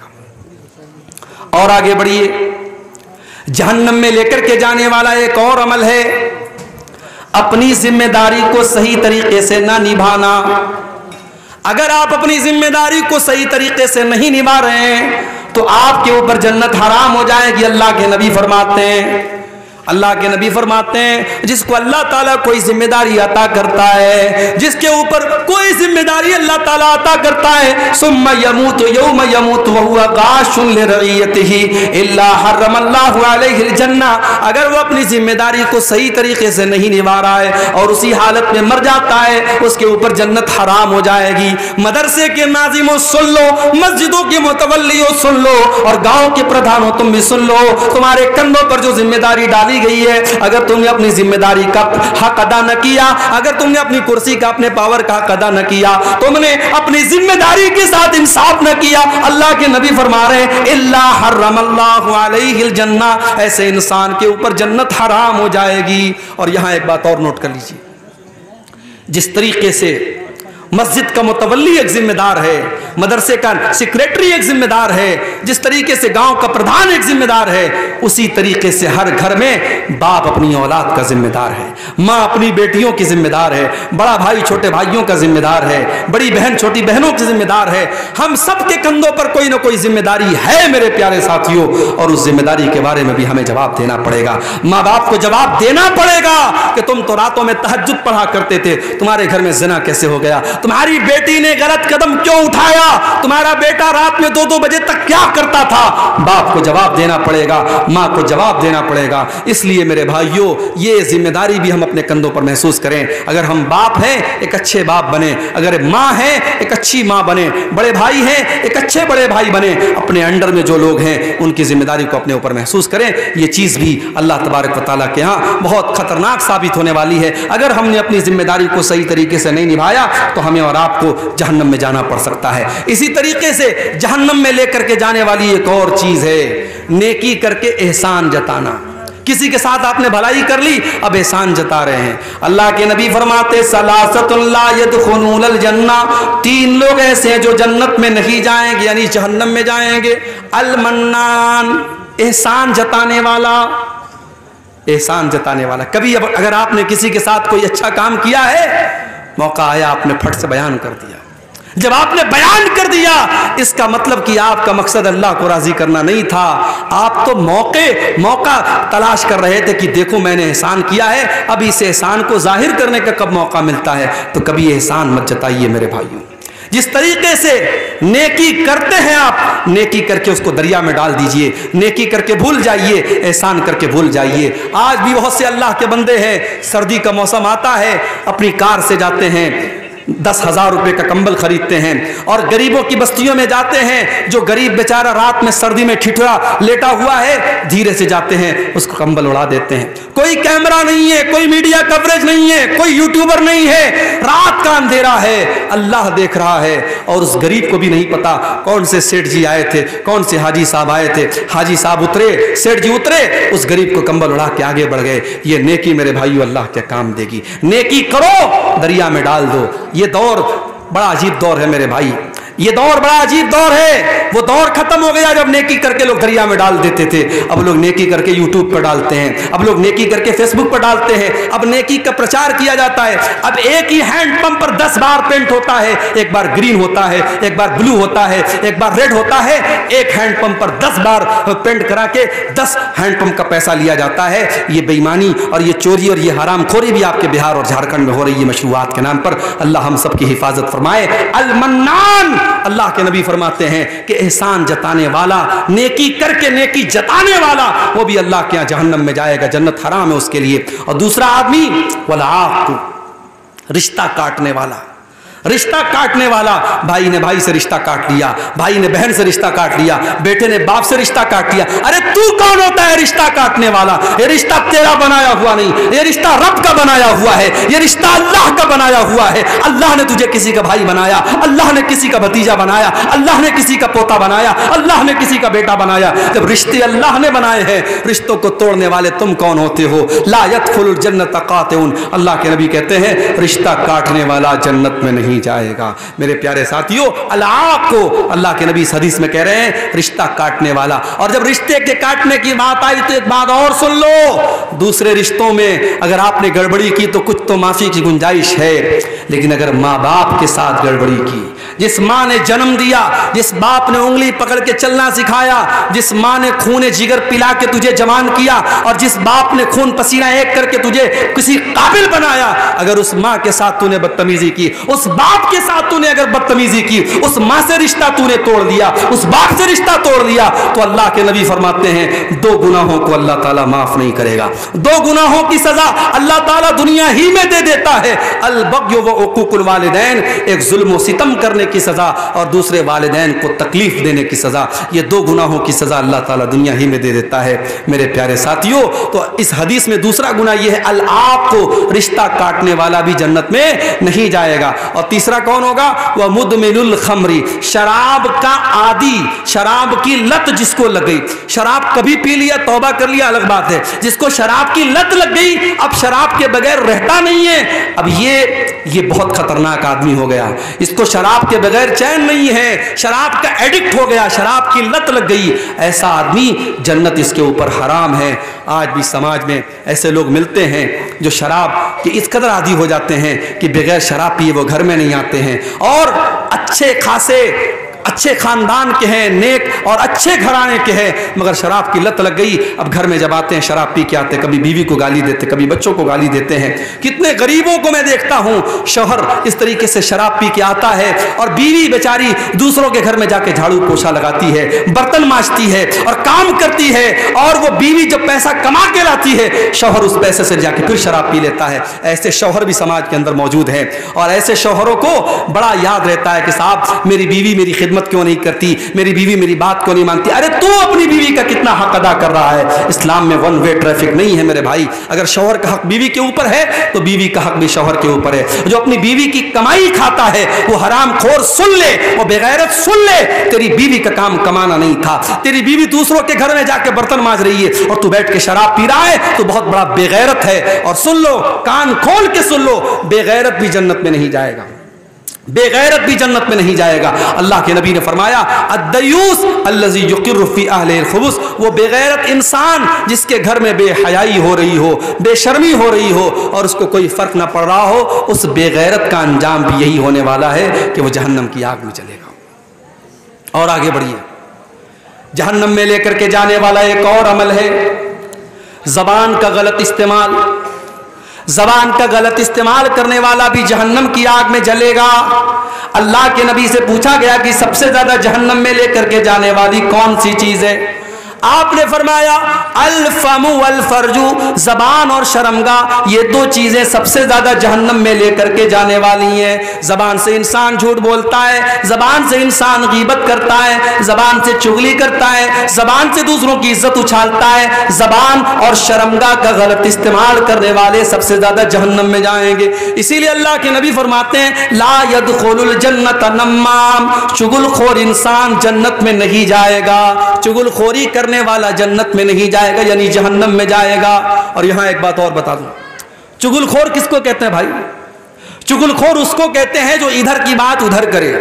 اور آگے بڑھیے, جہنم میں لے کر کے جانے والا ایک اور عمل ہے اپنی ذمہ داری کو صحیح طریقے سے نہ نبھانا. اگر آپ اپنی ذمہ داری کو صحیح طریقے سے نہیں نبھا رہے ہیں تو آپ کے اوپر جنت حرام ہو جائے گی. اللہ کے نبی فرماتے ہیں جس کو اللہ تعالیٰ کوئی ذمہ داری عطا کرتا ہے, جس کے اوپر کوئی ذمہ داری اللہ تعالیٰ عطا کرتا ہے, ثم يموت يوم يموت وهو غاش لرعيته الا حرم الله عليه الجنہ. اگر وہ اپنی ذمہ داری کو صحیح طریقے سے نہیں نبھا رہا ہے اور اسی حالت میں مر جاتا ہے, اس کے اوپر جنت حرام ہو جائے گی. مدرسے کے ناظموں سن لو, مسجدوں کے متولیوں سن لو, اور گاؤں کے پردھانوں تم بھی سن لو, تمہارے کندھوں پر جو ذمہ داری ڈالی گئی ہے, اگر تم نے اپنی ذمہ داری کا حق ادا نہ کیا, اگر تم نے اپنی کرسی کا اپنے پاور کا حق ادا نہ کیا, تم نے اپنی ذمہ داری کے ساتھ انصاف نہ کیا, اللہ کے نبی فرما رہے ہیں الا حرم اللہ علیہ الجنہ, ایسے انسان کے اوپر جنت حرام ہو جائے گی. اور یہاں ایک بات اور نوٹ کر لیجیے, جس طریقے سے مسجد کا متولی ایک ذمہ دار ہے, مدرسے کا سیکریٹری ایک ذمہ دار ہے, جس طریقے سے گاؤں کا پردھان ایک ذمہ دار ہے, اسی طریقے سے ہر گھر میں باپ اپنی اولاد کا ذمہ دار ہے, ماں اپنی بیٹیوں کی ذمہ دار ہے, بڑا بھائی چھوٹے بھائیوں کا ذمہ دار ہے, بڑی بہن چھوٹی بہنوں کی ذمہ دار ہے. ہم سب کے کندھوں پر کوئی نہ کوئی ذمہ داری ہے میرے پیارے ساتھیوں, اور اس ذمہ داری کے بارے میں بھی ہمیں جواب دینا پڑے گا. ماں باپ کو جواب دینا پڑے گا کہ تم تو راتوں میں تہجد پڑھا کرتے تھے, تمہارے گھر میں زنا کیسے ہو گیا, تمہاری بیٹی نے غلط قدم کیوں اٹھایا, تمہارا بیٹا رات میں 2 بجے تک کیا کرتا تھا. باپ کو جواب دینا پڑے گا, ماں کو جواب دینا پڑے گا. اس لیے میرے بھائیوں, یہ ذمہ داری بھی ہم اپنے کندھوں پر محسوس کریں. اگر ہم باپ ہیں ایک اچھے باپ بنیں, اگر ماں ہیں ایک اچھی ماں بنیں, بڑے بھائی ہیں ایک اچھے بڑے بھائی بنیں, اپنے انڈر میں جو لوگ ہیں ان کی ذمہ داری کو اپنے اوپر محسوس کریں. یہ چیز بھی اللہ تبارک و تعالیٰ کے ہاں بہت خطرناک ثابت ہونے والی ہے. اگر ہم نے اپنی ذمہ داری کو صحیح طریقے سے نہیں نبھایا تو ہمیں اور آپ کو جہنم میں جانا پڑ سکتا ہے. اسی طریقے سے جہنم میں لے کر کے جانے والی ایک اور چیز ہے نیکی کر کے احسان جتانا. کسی کے ساتھ آپ نے بھلائی کر لی, اب احسان جتا رہے ہیں. اللہ کے نبی فرماتے ثلاثۃ لا يدخلون الجنہ, 3 لوگ ایسے ہیں جو جنت میں نہیں جائیں گے, یعنی جہنم میں جائیں گے. المنان, احسان جتانے والا, احسان جتانے والا. کبھی اگر آپ نے کسی کے ساتھ کوئی اچھا کام کیا ہے, موقع آیا آپ نے پھٹ سے بیان کر دیا, جب آپ نے بیان کر دیا اس کا مطلب کہ آپ کا مقصد اللہ کو راضی کرنا نہیں تھا, آپ تو موقع تلاش کر رہے تھے کہ دیکھو میں نے احسان کیا ہے, اب اس احسان کو ظاہر کرنے کا کب موقع ملتا ہے. تو کبھی احسان مت جتائیے میرے بھائیوں. جس طریقے سے نیکی کرتے ہیں آپ, نیکی کر کے اس کو دریا میں ڈال دیجئے, نیکی کر کے بھول جائیے, احسان کر کے بھول جائیے. آج بھی بہت سے اللہ کے بندے ہیں, سردی کا موسم آتا ہے, اپنی کار سے جاتے ہیں, 10,000 روپے کا کمبل خریدتے ہیں, اور غریبوں کی بستیوں میں جاتے ہیں, جو غریب بیچارہ رات میں سردی میں ٹھٹھرا لیٹا ہوا ہے, دھیرے سے جاتے ہیں, اس کو کمبل اڑا دیتے ہیں. کوئی کیمرہ نہیں ہے, کوئی میڈیا کوریج نہیں ہے, کوئی یوٹیوبر نہیں ہے, رات کا اندھیرا ہے, اللہ دیکھ رہا ہے. اور اس غریب کو بھی نہیں پتا کون سے سیٹھ جی آئے تھے, کون سے حاجی صاحب آئے تھے, حاجی صاحب اترے, سیٹھ جی اترے, اس غریب کو کمبل اڑا کے آگے بڑھ گئے. یہ نیکی میرے بھائیو اللہ کیا کام دے گی. نیکی کرو, دریا میں ڈال دو. یہ دور بڑا عجیب دور ہے میرے بھائی. یہ دور بڑا عجیب دور ہے. وہ دور ختم ہو گیا جب نیکی کر کے لوگ دریا میں ڈال دیتے تھے. اب لوگ نیکی کر کے یوٹیوب پر ڈالتے ہیں, اب لوگ نیکی کر کے فیس بک پر ڈالتے ہیں, اب نیکی کا پرچار کیا جاتا ہے. اب ایک ہی ہینڈ پمپ پر 10 بار پینٹ ہوتا ہے, ایک بار گرین ہوتا ہے, ایک بار بلو ہوتا ہے, ایک بار ریڈ ہوتا ہے. ایک ہینڈ پمپ پر 10 بار پینٹ کرا کے 10 ہینڈ پمپ کا پیسہ لیا جاتا ہے. یہ بے ایمانی اور یہ چوری اور یہ حرام خوری بھی آپ کے بہار اور جھارکھنڈ میں ہو رہی ہے مشروعات کے نام پر. اللہ ہم سب کی حفاظت فرمائے. المنان, اللہ کے نبی فرماتے ہیں کہ احسان جتانے والا, نیکی کر کے نیکی جتانے والا, وہ بھی اللہ کے یہاں جہنم میں جائے گا, جنت حرام ہے اس کے لیے. اور دوسرا آدمی والعاق, رشتہ کاٹنے والا. رشتہ کاٹنے والا, بھائی نے بھائی سے رشتہ کاٹ لیا, بھائی نے بہن سے رشتہ کاٹ لیا, بیٹے نے باپ سے رشتہ کاٹ لیا. ارے تو کون ہوتا ہے رشتہ کاٹنے والا؟ یہ رشتہ تیرا بنایا ہوا نہیں, یہ رشتہ رب کا بنایا ہوا ہے, یہ رشتہ اللہ کا بنایا ہوا ہے. اللہ نے تجھے کسی کا بھائی بنایا, اللہ نے کسی کا بھتیجا بنایا, اللہ نے کسی کا پوتا بنایا, اللہ نے کسی کا بیٹا بنایا. جب رشتے اللہ نے بنائے ہیں, رشتوں کو توڑنے والے تم کون ہوتے ہو؟ لا يدخل الجنت قاطعون, اللہ کے نبی کہتے ہیں رشتہ کاٹنے والا جنت میں نہیں جائے گا. میرے پیارے ساتھیوں, العاق کو اللہ کے نبی اس حدیث میں کہہ رہے ہیں رشتہ کاٹنے والا. اور جب رشتے کے کاٹنے کی بات آئی تو ایک بات اور سن لو, دوسرے رشتوں میں اگر آپ نے گڑبڑی کی تو کچھ تو معافی کی گنجائش ہے, لیکن اگر ماں باپ کے ساتھ گڑبڑی کی, جس ماں نے جنم دیا, جس باپ نے انگلی پکڑ کے چلنا سکھایا, جس ماں نے خون جگر پلا کے تجھے جوان کیا, اور جس باپ نے خون پسینہ ایک کر کے تجھے کسی قابل بنایا, اگر اس ماں کے ساتھ تو نے بدتمیزی کی, اس باپ کے ساتھ تو نے اگر بدتمیزی کی, اس ماں سے رشتہ تو نے توڑ دیا, اس باپ سے رشتہ توڑ دیا, تو اللہ کے نبی فرماتے ہیں 2 گناہوں کو اللہ تعالیٰ معاف نہیں کرے گا. 2 گناہوں کی سزا اللہ تعالیٰ دنیا ہی میں دے دیتا ہے. البغی و عقوق الوالدین, ایک ظلم و ستم کرنے کی سزا اور دوسرے والدین کو تکلیف دینے کی سزا. یہ 2 گناہوں کی سزا اللہ تعالیٰ دنیا ہی میں دے دیتا ہے. میرے پیارے ساتھیوں, تو اس حدیث میں دوسرا گناہ یہ ہے العاق کو, رشتہ کاٹنے والا بھی جنت میں نہیں جائے گا. اور تیسرا کون ہوگا؟ وہ مدمن الخمری, شراب کا عادی, شراب کی لت جس کو لگ گئی. شراب کبھی پی لیا, توبہ کر لیا, الگ بات ہے. جس کو شراب کی لت لگ گئی, اب شراب کے بغیر رہتا نہیں ہے, اب یہ بہت خطرناک آدمی ہو گیا. اس کو شراب کے بغیر چین نہیں ہے, شراب کا ایڈکٹ ہو گیا, شراب کی لت لگ گئی. ایسا آدمی جنت اس کے اوپر حرام ہے. آج بھی سماج میں ایسے لوگ ملتے ہیں جو شراب کے اس قدر عادی ہو جاتے ہیں کہ بغیر شراب پیے وہ گھر میں نہیں آتے ہیں, اور اچھے خاصے اچھے خاندان کے ہیں, نیک اور اچھے گھرانے کے ہیں, مگر شراب کی لت لگ گئی. اب گھر میں جب آتے ہیں شراب پی کے آتے ہیں, کبھی بیوی کو گالی دیتے, کبھی بچوں کو گالی دیتے ہیں. کتنے غریبوں کو میں دیکھتا ہوں, شوہر اس طریقے سے شراب پی کے آتا ہے اور بیوی بیچاری دوسروں کے گھر میں جا کے جھاڑو پوچھا لگاتی ہے, برتن مانجتی ہے اور کام کرتی ہے, اور وہ بیوی جب پیسہ کما کے لاتی ہے, شوہر اس پیسے سے جا کے پھر شراب پی لیتا ہے. ایسے شوہر بھی سماج کے اندر موجود ہیں, اور ایسے شوہروں کو بڑا یاد رہتا ہے کہ صاحب میری بیوی میری خدمت کیوں نہیں کرتی, میری بیوی میری بات کیوں نہیں مانتی. ارے تو اپنی بیوی کا کتنا حق ادا کر رہا ہے؟ اسلام میں ون وے ٹریفک نہیں ہے میرے بھائی. اگر شوہر کا حق بیوی کے اوپر ہے تو بیوی کا حق بھی شوہر کے اوپر ہے. جو اپنی بیوی کی کمائی کھاتا ہے وہ حرام خور سن لے, وہ بغیرت سن لے, تیری بیوی کا کام کمانا نہیں تھا. تیری بیوی دوسروں کے گھر میں جا کے برتن مانج رہی ہے اور تو بیٹھ کے شراب پی رہا ہے, تو بہت بڑا بغیرت ہے. اور سن لو, کان کھول کے سن لو, بغیرت بھی جنت میں نہیں جائے گا, بغیرت بھی جنت میں نہیں جائے گا. اللہ کے نبی نے فرمایا الدیوس الذی یقر فی اہلہ الخبث, وہ بغیرت انسان جس کے گھر میں بے حیائی ہو رہی ہو, بے شرمی ہو رہی ہو, اور اس کو کوئی فرق نہ پڑ رہا ہو, اس بغیرت کا انجام بھی یہی ہونے والا ہے کہ وہ جہنم کی آگ میں چلے گا. اور آگے بڑھیے, جہنم میں لے کر کے جانے والا ایک اور عمل ہے زبان کا غلط استعمال. زبان کا غلط استعمال کرنے والا بھی جہنم کی آگ میں جلے گا. اللہ کے نبی سے پوچھا گیا کہ سب سے زیادہ جہنم میں لے کر کے جانے والی کون سی چیز ہے؟ آپ نے فرمایا الفم والفرج, زبان اور شرمگاہ, یہ 2 چیزیں سب سے زیادہ جہنم میں لے کر کے جانے والی ہیں. زبان سے انسان جھوٹ بولتا ہے, زبان سے انسان غیبت کرتا ہے, زبان سے چغلی کرتا ہے, زبان سے دوسروں کی عزت اچھالتا ہے. زبان اور شرمگاہ کا غلط استعمال کرنے والے سب سے زیادہ جہنم میں جائیں گے. اسی لیے اللہ کے نبی فرماتے ہیں لا يدخل الجنت نمام, چغل خور انسان جنت میں نہیں جائے گا. چغل خوری کرنے والا جنت میں نہیں جائے گا, یعنی جہنم میں جائے گا. اور یہاں ایک بات اور بتا دوں, چغل خور کس کو کہتے ہیں بھائی؟ چغل خور اس کو کہتے ہیں جو ادھر کی بات ادھر کرے,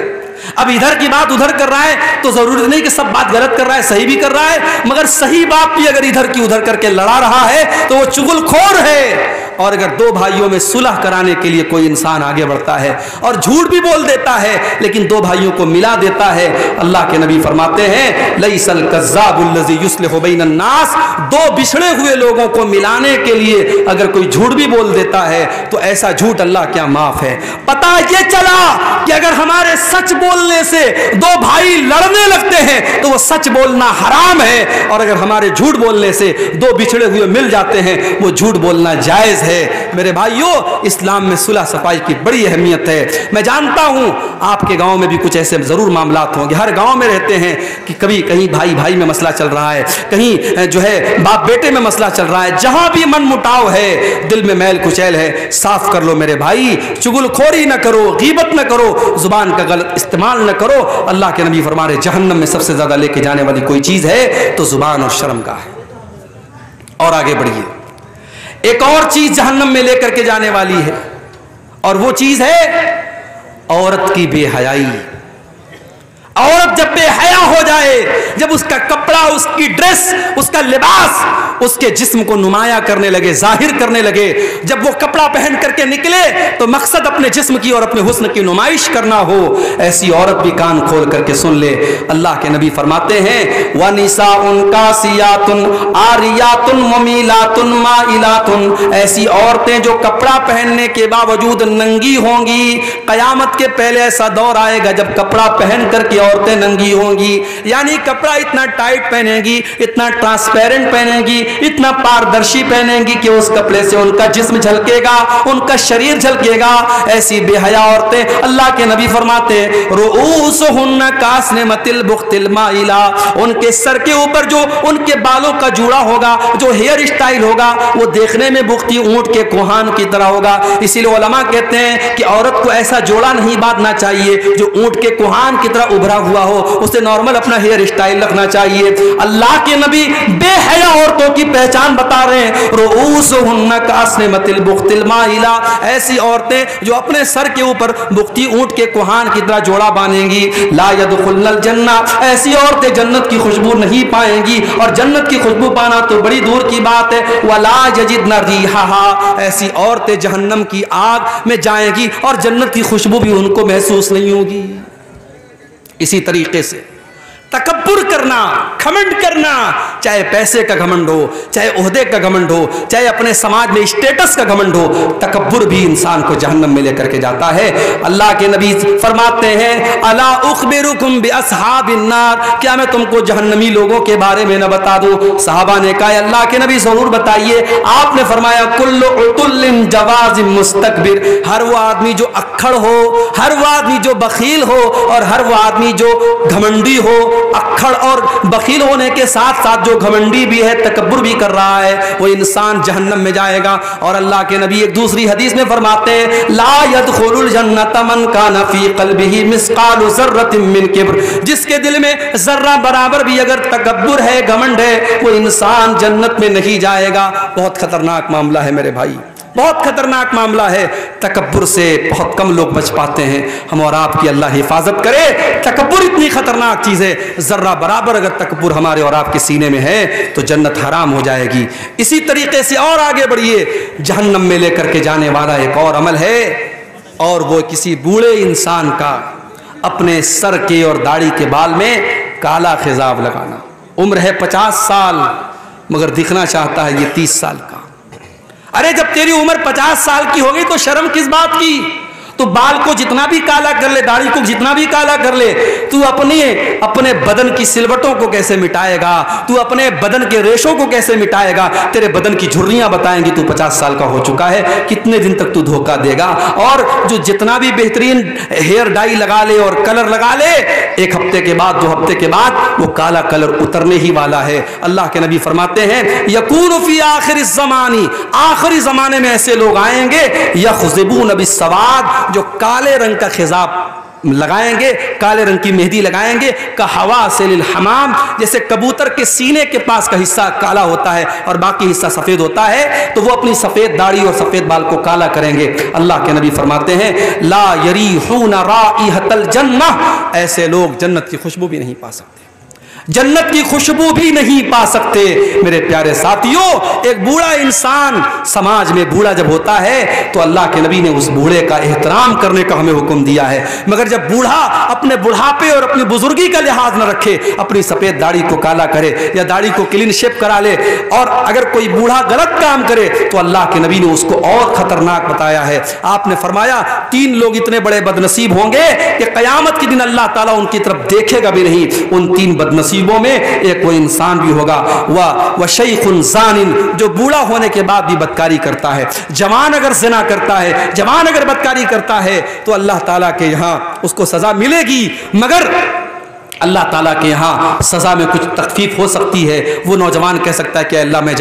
اب ادھر کی بات ادھر کر رہا ہے تو ضروری نہیں کہ سب بات غلط کر رہا ہے، صحیح بھی کر رہا ہے، مگر صحیح بات بھی اگر ادھر کی ادھر کر کے لڑا رہا ہے تو وہ چغل خور ہے۔ اور اگر دو بھائیوں میں صلح کرانے کے لیے کوئی انسان آگے بڑھتا ہے اور جھوٹ بھی بول دیتا ہے لیکن دو بھائیوں کو ملا دیتا ہے، اللہ کے نبی فرماتے ہیں لیس الکذاب الذی یصلح بین الناس، دو بچھڑے ہوئے لوگوں کو ملانے کے لیے اگر کوئی جھوٹ بھی بول دیتا ہے تو ایسا جھوٹ اللہ کیا معاف ہے۔ پتہ یہ چلا کہ اگر ہمارے سچ بولنے سے دو بھائی لڑنے لگتے ہیں تو وہ سچ بولنا حرام ہے، اور اگر ہمارے جھوٹ بولنے سے دو بچھڑے ہوئے مل جاتے ہیں وہ جھوٹ بولنا جائز ہے۔ میرے بھائیوں، اسلام میں صلح صفائی کی بڑی اہمیت ہے۔ میں جانتا ہوں آپ کے گاؤں میں بھی کچھ ایسے ضرور معاملات ہوں گے، ہر گاؤں میں رہتے ہیں کہ کبھی کہیں بھائی بھائی میں مسئلہ چل رہا ہے، کہیں جو ہے باپ بیٹے میں مسئلہ چل رہا ہے، جہاں بھی من مٹاؤ ہے، دل میں میل کچیل ہے، صاف کر لو میرے بھائی، چغل خوری نہ کرو، غیبت نہ کرو، زبان کا غلط استعمال نہ کرو۔ اللہ کے نبی فرما رہے جہنم میں سب سے زیادہ لے کے جانے والی کوئی چیز ہے تو زبان اور شرم کا ہے۔ اور آگے بڑھیے، ایک اور چیز جہنم میں لے کر کے جانے والی ہے، اور وہ چیز ہے عورت کی بے حیائی۔ عورت جب بے حیا ہو جائے، جب اس کا کپڑا، اس کی ڈریس، اس کا لباس اس کے جسم کو نمایاں کرنے لگے، ظاہر کرنے لگے، جب وہ کپڑا پہن کر کے نکلے تو مقصد اپنے جسم کی اور اپنے حسن کی نمائش کرنا ہو، ایسی عورت بھی کان کھول کر کے سن لے۔ اللہ کے نبی فرماتے ہیں وَنِسَاءٌ كَاسِيَاتٌ عَارِيَاتٌ مُمِيلَاتٌ مَائِلَاتٌ، ایسی عورتیں جو کپڑا پہننے کے باوجود ننگی ہوں گی۔ قیامت کے پہلے ایسا دور آئے گا جب کپڑا پہن کر کے عورتیں ننگی ہوں گی، یعنی کپڑا اتنا ٹائٹ پہنے گی، اتنا ٹرانسپیرنٹ پہنے گی، اتنا پاردرشی پہنے گی کہ اس کپڑے سے ان کا جسم جھلکے گا، ان کا شریر جھلکے گا۔ ایسی بے حیا عورتیں اللہ کے نبی فرماتے رؤوسہن کاسنمۃ البخت المائلہ، ان کے سر کے اوپر جو ان کے بالوں کا جوڑا ہوگا، جو ہیئر اسٹائل ہوگا، وہ دیکھنے میں بختی اونٹ کے کوہان کی طرح ہوگا۔ اسی لیے علماء کہتے ہیں کہ عورت کو ایسا جوڑا نہیں باندھنا چاہیے جو اونٹ کے کوہان کی طرح ابھرا ہوا ہو، اسے نارمل اپنا ہیئر اسٹائل رکھنا چاہیے۔ اللہ کے نبی بے حیا عورتوں کی پہچان بتا رہے ہیں رؤوسہن کاسنمۃ البخت المائلہ، ایسی عورتیں جو اپنے سر کے اوپر بختی اونٹ کے کوہان کی طرح جوڑا باندھیں گی، لا يدخلن الجنہ، ایسی عورتیں جنت کی خوشبو نہیں پائیں گی، اور جنت کی خوشبو پانا تو بڑی دور کی بات ہے، ولا یجدن ریحھا، ایسی عورتیں جہنم کی آگ میں جائیں گی اور جنت کی خوشبو بھی ان کو محسوس نہیں ہوگی۔ اسی طریقے سے تکبر کرنا، گھمنڈ کرنا، چاہے پیسے کا گھمنڈ ہو، چاہے عہدے کا گھمنڈ ہو، چاہے اپنے سماج میں اسٹیٹس کا گھمنڈ ہو، تکبر بھی انسان کو جہنم میں لے کر کے جاتا ہے۔ اللہ کے نبی فرماتے ہیں الا اخبرکم باصحاب النار، کیا میں تم کو جہنمی لوگوں کے بارے میں نہ بتا دوں؟ صحابہ نے کہا اللہ کے نبی ضرور بتائیے۔ آپ نے فرمایا کل عتل جواز مستکبر، ہر وہ آدمی جو اکھڑ ہو، ہر وہ آدمی جو بخیل ہو، اور ہر وہ آدمی جو گھمنڈی ہو، اکھڑ اور بخیل ہونے کے ساتھ ساتھ جو گھمنڈی بھی ہے، تکبر بھی کر رہا ہے، وہ انسان جہنم میں جائے گا۔ اور اللہ کے نبی ایک دوسری حدیث میں فرماتے ہیں لا يدخل الجنۃ من کان فی قلبہ مثقال ذرۃ من کبر، جس کے دل میں ذرہ برابر بھی اگر تکبر ہے، گھمنڈ ہے، وہ انسان جنت میں نہیں جائے گا۔ بہت خطرناک معاملہ ہے میرے بھائی، بہت خطرناک معاملہ ہے۔ تکبر سے بہت کم لوگ بچ پاتے ہیں، ہم اور آپ کی اللہ حفاظت کرے۔ تکبر اتنی خطرناک چیز ہے، ذرہ برابر اگر تکبر ہمارے اور آپ کے سینے میں ہے تو جنت حرام ہو جائے گی۔ اسی طریقے سے اور آگے بڑھیے، جہنم میں لے کر کے جانے والا ایک اور عمل ہے، اور وہ کسی بوڑھے انسان کا اپنے سر کے اور داڑھی کے بال میں کالا خضاب لگانا۔ عمر ہے 50 سال مگر دکھنا چاہتا ہے یہ 30 سال کا۔ ارے جب تیری عمر 50 سال کی ہوگی تو شرم کس بات کی؟ تو بال کو جتنا بھی کالا کر لے، داڑھی کو جتنا بھی کالا کر لے، تو اپنے بدن کی سلوٹوں کو کیسے مٹائے گا؟ تو اپنے بدن کے ریشوں کو کیسے مٹائے گا؟ تیرے بدن کی جھریاں بتائیں گی تو 50 سال کا ہو چکا ہے، کتنے دن تک تو دھوکہ دے گا؟ اور جو جتنا بھی بہترین ہیئر ڈائی لگا لے اور کلر لگا لے، ایک ہفتے کے بعد، 2 ہفتے کے بعد وہ کالا کلر اترنے ہی والا ہے۔ اللہ کے نبی فرماتے ہیں یکون فی آخر الزمان، آخری زمانے میں ایسے لوگ آئیں گے یخضبون بالسواد، جو کالے رنگ کا خضاب لگائیں گے، کالے رنگ کی مہندی لگائیں گے، کحواسل الحمام، جیسے کبوتر کے سینے کے پاس کا حصہ کالا ہوتا ہے اور باقی حصہ سفید ہوتا ہے، تو وہ اپنی سفید داڑھی اور سفید بال کو کالا کریں گے۔ اللہ کے نبی فرماتے ہیں لا یریحون رائحۃ الجنہ، ایسے لوگ جنت کی خوشبو بھی نہیں پا سکتے، جنت کی خوشبو بھی نہیں پا سکتے۔ میرے پیارے ساتھیوں، ایک بوڑھا انسان سماج میں بوڑھا جب ہوتا ہے تو اللہ کے نبی نے اس بوڑھے کا احترام کرنے کا ہمیں حکم دیا ہے، مگر جب بوڑھا اپنے بڑھاپے اور اپنی بزرگی کا لحاظ نہ رکھے، اپنی سفید داڑھی کو کالا کرے یا داڑھی کو کلین شیپ کرا لے، اور اگر کوئی بوڑھا غلط کام کرے تو اللہ کے نبی نے اس کو اور خطرناک بتایا ہے۔ آپ نے فرمایا 3 لوگ اتنے بڑے بدنصیب ہوں گے کہ قیامت کے دن اللہ تعالیٰ ان کی طرف دیکھے گا بھی نہیں۔ ان 3 بدنصیبوں میں ایک وہ انسان بھی ہوگا وشیخ زان، جو بوڑھا ہونے کے بعد بھی بدکاری کرتا ہے۔ جوان اگر زنا کرتا ہے، جوان اگر بدکاری کرتا ہے تو اللہ تعالیٰ کے یہاں اس کو سزا ملے گی، مگر اللہ تعالیٰ کے یہاں سزا میں کچھ تخفیف ہو سکتی ہے۔ وہ نوجوان کہہ سکتا ہے کہ اللہ میں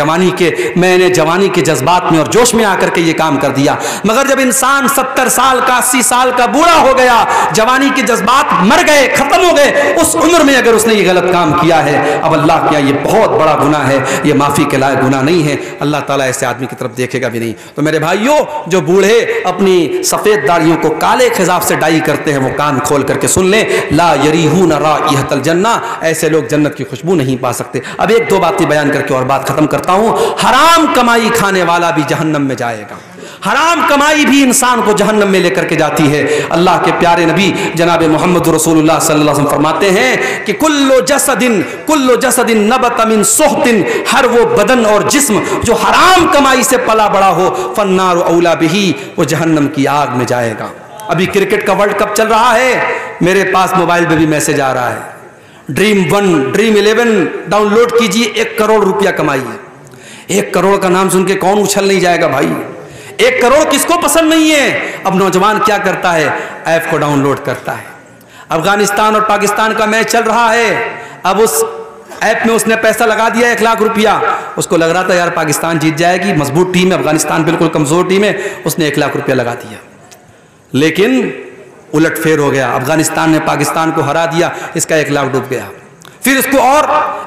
نے جوانی کے جذبات میں اور جوش میں آ کر کے یہ کام کر دیا، مگر جب انسان 70 سال کا 80 سال کا بوڑھا ہو گیا، جوانی کے جذبات مر گئے، ختم ہو گئے، اس عمر میں اگر اس نے یہ غلط کام کیا ہے، اب اللہ کیا یہ بہت بڑا گناہ ہے، یہ معافی کے لائق گناہ نہیں ہے، اللہ تعالیٰ ایسے آدمی کی طرف دیکھے گا بھی نہیں۔ تو میرے بھائیوں، جو بوڑھے اپنی سفید داڑھیوں کو کالے خضاب سے ڈائی کرتے ہیں، وہ کان کھول کر کے سن لیں، لا یریحون رائحۃ الجنہ، ایسے لوگ جنت کی خوشبو نہیں پا سکتے۔ اب 1-2 باتیں بیان کر کے اور بات ختم کرتا ہوں۔ حرام کمائی کھانے والا بھی جہنم میں جائے گا، حرام کمائی بھی انسان کو جہنم میں لے کر کے جاتی ہے۔ اللہ کے پیارے نبی جناب محمد رسول اللہ صلی اللہ علیہ وسلم فرماتے ہیں کہ کل جسد نبت من سحت، ہر وہ بدن اور جسم جو حرام کمائی سے پلا بڑا ہو، فالنار اولا بہ، وہ جہنم کی آگ میں جائے گا۔ ابھی کرکٹ کا ورلڈ کپ چل رہا ہے، میرے پاس موبائل پہ بھی میسج آ رہا ہے، ڈریم 1 ڈریم 11 ڈاؤن لوڈ کیجئے، 1 کروڑ روپیہ کمائیے۔ 1 کروڑ کا نام سن کے کون اچھل نہیں جائے گا بھائی؟ 1 کروڑ کس کو پسند نہیں ہے؟ اب نوجوان کیا کرتا ہے؟ ایپ کو ڈاؤن لوڈ کرتا ہے۔ افغانستان اور پاکستان کا میچ چل رہا ہے، اب اس ایپ میں اس نے پیسہ لگا دیا 1 لاکھ روپیہ، اس کو لگ رہا تھا یار پاکستان جیت جائے گی، مضبوط ٹیم ہے، افغانستان بالکل کمزور ٹیم ہے، اس نے 1 لاکھ روپیہ لگا دیا، لیکن الٹ پھیر ہو گیا، افغانستان نے پاکستان کو ہرا دیا، اس کا 1 لاکھ ڈوب گیا۔ پھر اس کو اور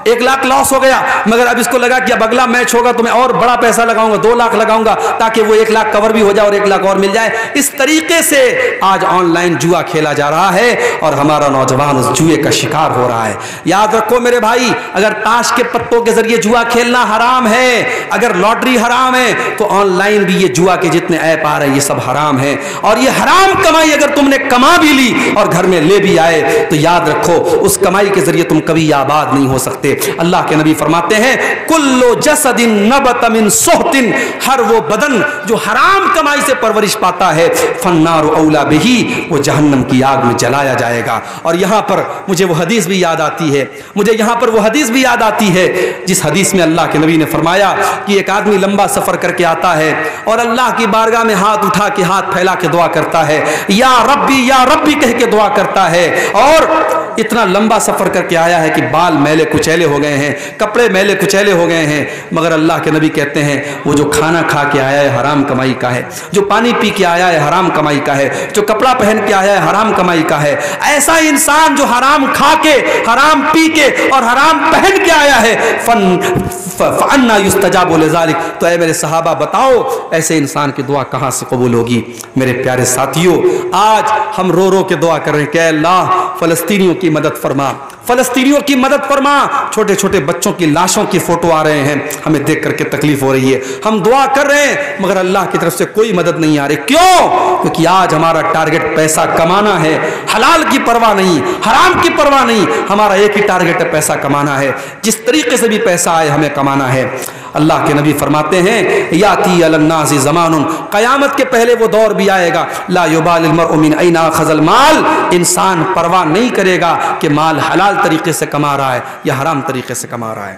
1 لاکھ لاس ہو گیا، مگر اب اس کو لگا کہ اب اگلا میچ ہوگا تو میں اور بڑا پیسہ لگاؤں گا، 2 لاکھ لگاؤں گا تاکہ وہ 1 لاکھ کور بھی ہو جائے اور 1 لاکھ اور مل جائے۔ اس طریقے سے آج آن لائن جوا کھیلا جا رہا ہے اور ہمارا نوجوان اس جوئے کا شکار ہو رہا ہے۔ یاد رکھو میرے بھائی، اگر تاش کے پتوں کے ذریعے جوا کھیلنا حرام ہے، اگر لاٹری حرام ہے، تو آن لائن بھی یہ جوا کے جتنے ایپ آ رہے ہیں یہ سب حرام ہے، اور یہ حرام کمائی اگر تم نے کما بھی لی اور گھر میں لے بھی آئے تو یاد رکھو اس کمائی کے ذریعے تم کبھی آباد نہیں ہو سکتے۔ اللہ کے نبی فرماتے ہیں کل جسد نبت من سحت، ہر وہ بدن جو حرام کمائی سے پرورش پاتا ہے، فالنار اولا بہ، وہ جہنم کی آگ میں جلایا جائے گا۔ اور یہاں پر مجھے وہ حدیث بھی یاد آتی ہے، جس حدیث میں اللہ کے نبی نے فرمایا کہ ایک آدمی لمبا سفر کر کے آتا ہے اور اللہ کی بارگاہ میں ہاتھ اٹھا کے ہاتھ پھیلا کے دعا کرتا ہے، یا ربی کہہ کے دعا کرتا ہے، اور اتنا لمبا سفر کر کے آیا ہے کہ بال میلے کچیلے ہو گئے ہیں، کپڑے میلے کچیلے ہو گئے ہیں، مگر اللہ کے نبی کہتے ہیں وہ جو کھانا کھا کے آیا ہے حرام کمائی کا ہے، جو پانی پی کے آیا ہے حرام کمائی کا ہے، جو کپڑا پہن کے آیا ہے حرام کمائی کا ہے۔ ایسا انسان جو حرام کھا کے، حرام پی کے اور حرام پہن کے آیا ہے، فَأَنَّا يُسْتَجَابُ لِذَلِكَ، تو اے میرے صحابہ بتاؤ ایسے انسان کی دعا کہاں سے قبول ہوگی؟ میرے پیارے ساتھیوں، آج ہم رو رو کے دعا کر رہے ہیں کہ اے اللہ فلسطینیوں کی مدد فرما، فلسطینیوں کی مدد فرما۔ چھوٹے چھوٹے بچوں کی لاشوں کی فوٹو آ رہے ہیں، ہمیں دیکھ کر کے تکلیف ہو رہی ہے، ہم دعا کر رہے ہیں مگر اللہ کی طرف سے کوئی مدد نہیں آ رہی۔ کیوں؟ کیونکہ آج ہمارا ٹارگٹ پیسہ کمانا ہے، حلال کی پرواہ نہیں، حرام کی پرواہ نہیں، ہمارا ایک ہی ٹارگٹ ہے، پیسہ کمانا ہے، جس طریقے سے بھی پیسہ آئے ہمیں کمانا ہے۔ اللہ کے نبی فرماتے ہیں یاتی علی الناس زمان، قیامت کے پہلے وہ دور بھی آئے گا، لا یبال المرء من این اخذ المال، انسان پرواہ نہیں کرے گا کہ مال حلال طریقے سے کما رہا ہے یا حرام طریقے سے کما رہا ہے۔